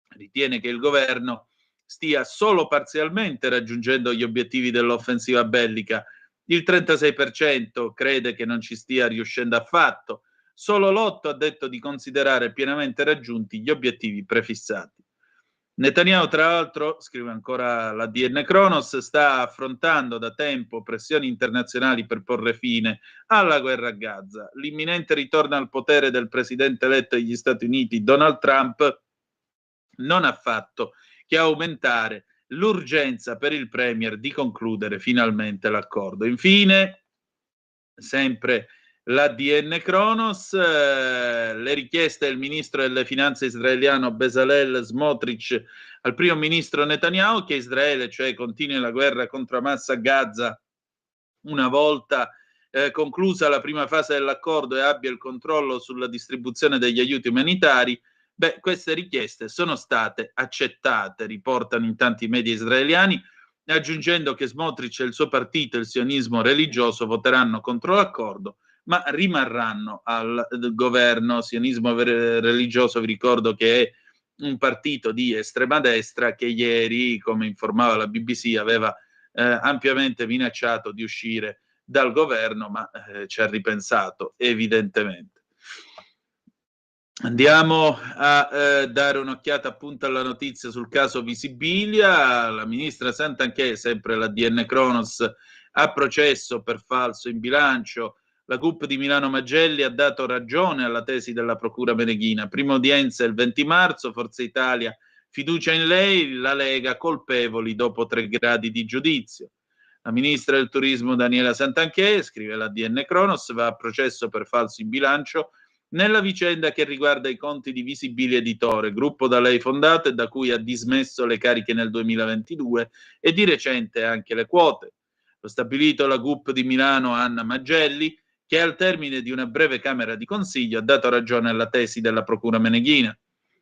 ritiene che il governo stia solo parzialmente raggiungendo gli obiettivi dell'offensiva bellica, il 36% crede che non ci stia riuscendo affatto, solo l'8% ha detto di considerare pienamente raggiunti gli obiettivi prefissati. Netanyahu, tra l'altro, scrive ancora la DN Kronos, sta affrontando da tempo pressioni internazionali per porre fine alla guerra a Gaza. L'imminente ritorno al potere del presidente eletto degli Stati Uniti, Donald Trump, non ha fatto che aumentare l'urgenza per il premier di concludere finalmente l'accordo. Infine, sempre la DN Kronos, le richieste del ministro delle finanze israeliano Bezalel Smotrich al primo ministro Netanyahu che Israele, cioè, continui la guerra contro Hamas a Gaza una volta conclusa la prima fase dell'accordo e abbia il controllo sulla distribuzione degli aiuti umanitari. Beh, queste richieste sono state accettate, riportano in tanti media israeliani, aggiungendo che Smotrich e il suo partito, il sionismo religioso, voteranno contro l'accordo, ma rimarranno al governo. Sionismo religioso, vi ricordo che è un partito di estrema destra che ieri, come informava la BBC, aveva ampiamente minacciato di uscire dal governo, ma ci ha ripensato evidentemente. Andiamo a dare un'occhiata appunto alla notizia sul caso Visibilia. La ministra Santanchè, sempre la DN Kronos, a processo per falso in bilancio. La CUP di Milano Magelli ha dato ragione alla tesi della Procura Meneghina. Prima udienza il 20 marzo, Forza Italia, fiducia in lei, la Lega colpevoli dopo 3 gradi di giudizio. La ministra del Turismo Daniela Santanchè, scrive la DN Kronos, va a processo per falso in bilancio nella vicenda che riguarda i conti di Visibilia Editore, gruppo da lei fondato e da cui ha dismesso le cariche nel 2022 e di recente anche le quote. Lo stabilito la CUP di Milano Anna Magelli, che al termine di una breve camera di consiglio ha dato ragione alla tesi della Procura Meneghina.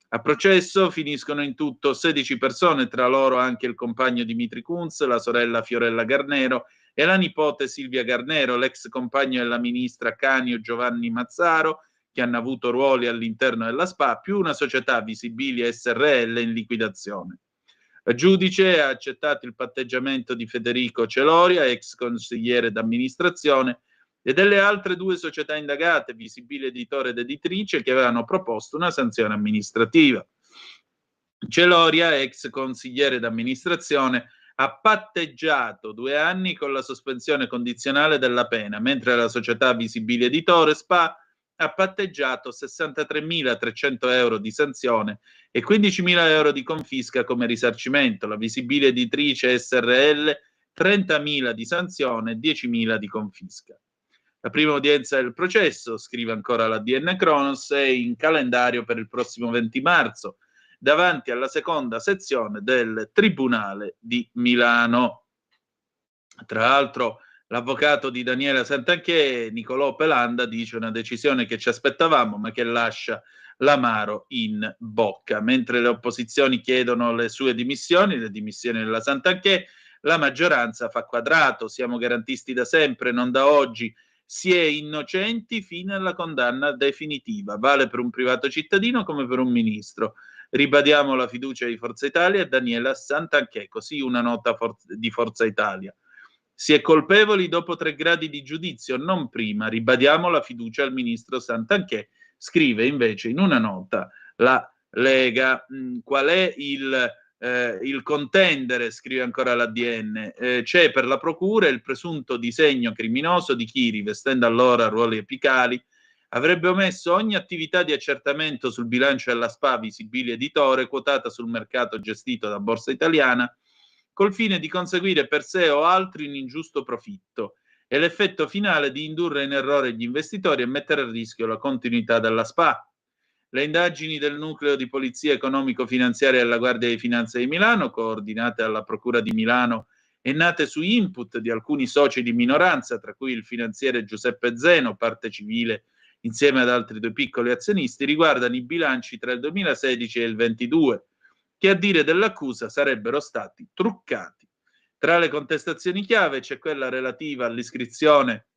A processo finiscono in tutto 16 persone, tra loro anche il compagno Dimitri Kunz, la sorella Fiorella Garnero e la nipote Silvia Garnero, l'ex compagno della ministra Canio Giovanni Mazzaro, che hanno avuto ruoli all'interno della SPA, più una società Visibilia SRL in liquidazione. La giudice ha accettato il patteggiamento di Federico Celoria, ex consigliere d'amministrazione, e delle altre 2 società indagate, Visibilia Editore ed Editrice, che avevano proposto una sanzione amministrativa. Celoria, ex consigliere d'amministrazione, ha patteggiato 2 anni con la sospensione condizionale della pena, mentre la società Visibilia Editore SPA ha patteggiato 63.300 euro di sanzione e 15.000 euro di confisca come risarcimento. La Visibilia Editrice SRL 30.000 di sanzione e 10.000 di confisca. La prima udienza del processo, scrive ancora la DN Kronos, è in calendario per il prossimo 20 marzo, davanti alla seconda sezione del Tribunale di Milano. Tra l'altro, l'avvocato di Daniela Santanchè, Nicolò Pelanda, dice una decisione che ci aspettavamo, ma che lascia l'amaro in bocca. Mentre le opposizioni chiedono le sue dimissioni, le dimissioni della Santanchè, la maggioranza fa quadrato. Siamo garantisti da sempre, non da oggi. Si è innocenti fino alla condanna definitiva. Vale per un privato cittadino come per un ministro. Ribadiamo la fiducia di Forza Italia e Daniela Santanchè. Così una nota di Forza Italia. Si è colpevoli dopo 3 gradi di giudizio, non prima. Ribadiamo la fiducia al ministro Santanchè. Scrive invece in una nota la Lega. Qual è il contendere, scrive ancora l'ADN, c'è per la procura il presunto disegno criminoso di chi, rivestendo allora ruoli apicali, avrebbe omesso ogni attività di accertamento sul bilancio della SPA Visibilia Editore, quotata sul mercato gestito da Borsa Italiana, col fine di conseguire per sé o altri un ingiusto profitto e l'effetto finale di indurre in errore gli investitori e mettere a rischio la continuità della SPA. Le indagini del nucleo di polizia economico-finanziaria della Guardia di Finanza di Milano, coordinate dalla Procura di Milano e nate su input di alcuni soci di minoranza, tra cui il finanziere Giuseppe Zeno, parte civile insieme ad altri 2 piccoli azionisti, riguardano i bilanci tra il 2016 e il 2022, che a dire dell'accusa sarebbero stati truccati. Tra le contestazioni chiave c'è quella relativa all'iscrizione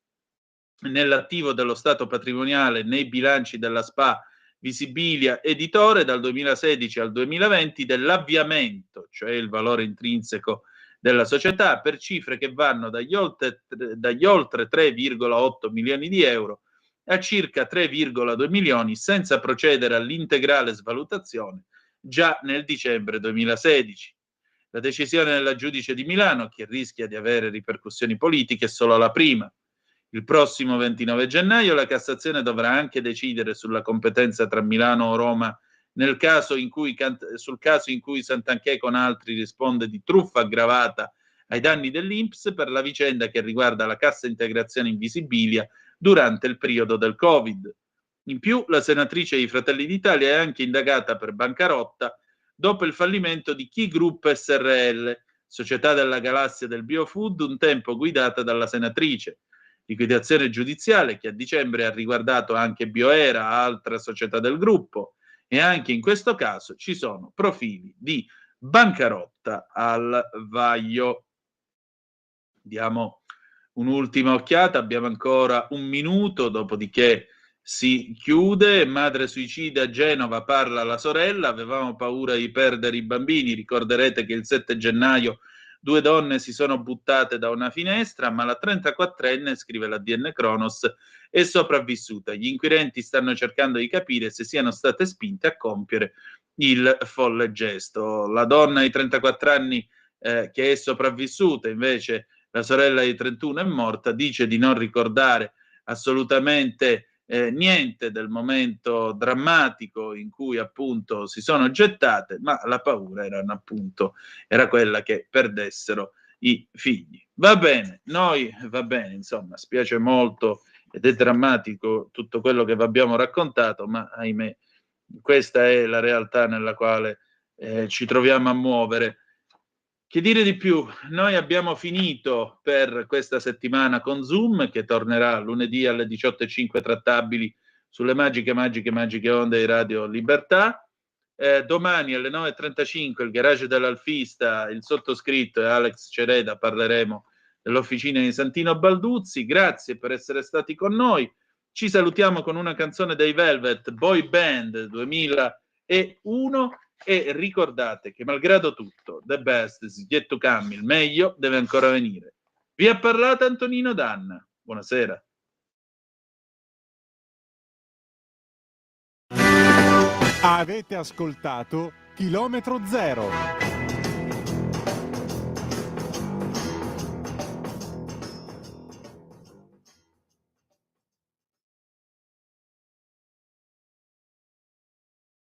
nell'attivo dello Stato patrimoniale nei bilanci della SPA Visibilia Editore dal 2016 al 2020 dell'avviamento, cioè il valore intrinseco della società, per cifre che vanno dagli oltre 3,8 milioni di euro a circa 3,2 milioni, senza procedere all'integrale svalutazione già nel dicembre 2016. La decisione della giudice di Milano, che rischia di avere ripercussioni politiche, è solo la prima. Il prossimo 29 gennaio la Cassazione dovrà anche decidere sulla competenza tra Milano o Roma sul caso in cui Santanchè con altri risponde di truffa aggravata ai danni dell'INPS per la vicenda che riguarda la cassa integrazione in Visibilia durante il periodo del Covid. In più, la senatrice di Fratelli d'Italia è anche indagata per bancarotta dopo il fallimento di Ki Group SRL, società della galassia del biofood, un tempo guidata dalla senatrice. Liquidazione giudiziale che a dicembre ha riguardato anche Bioera, altra società del gruppo, e anche in questo caso ci sono profili di bancarotta al vaglio. Diamo un'ultima occhiata, abbiamo ancora un minuto, dopodiché si chiude. Madre suicida a Genova, parla la sorella, avevamo paura di perdere i bambini, ricorderete che il 7 gennaio 2 donne si sono buttate da una finestra, ma la 34enne, scrive la DN Cronos, è sopravvissuta. Gli inquirenti stanno cercando di capire se siano state spinte a compiere il folle gesto. La donna di 34 anni che è sopravvissuta, invece la sorella di 31 è morta, dice di non ricordare assolutamente niente del momento drammatico in cui appunto si sono gettate, ma la paura era quella che perdessero i figli. Va bene, insomma, spiace molto ed è drammatico tutto quello che vi abbiamo raccontato, ma ahimè questa è la realtà nella quale ci troviamo a muovere. Che dire di più? Noi abbiamo finito per questa settimana con Zoom, che tornerà lunedì alle 18:05 trattabili sulle magiche onde di Radio Libertà. Domani alle 9:35 il garage dell'Alfista, il sottoscritto e Alex Cereda parleremo dell'officina di Santino Balduzzi. Grazie per essere stati con noi. Ci salutiamo con una canzone dei Velvet, Boy Band 2001. E ricordate che malgrado tutto, the best is yet to come, il meglio deve ancora venire. Vi ha parlato Antonino Danna. Buonasera. Avete ascoltato Chilometro Zero.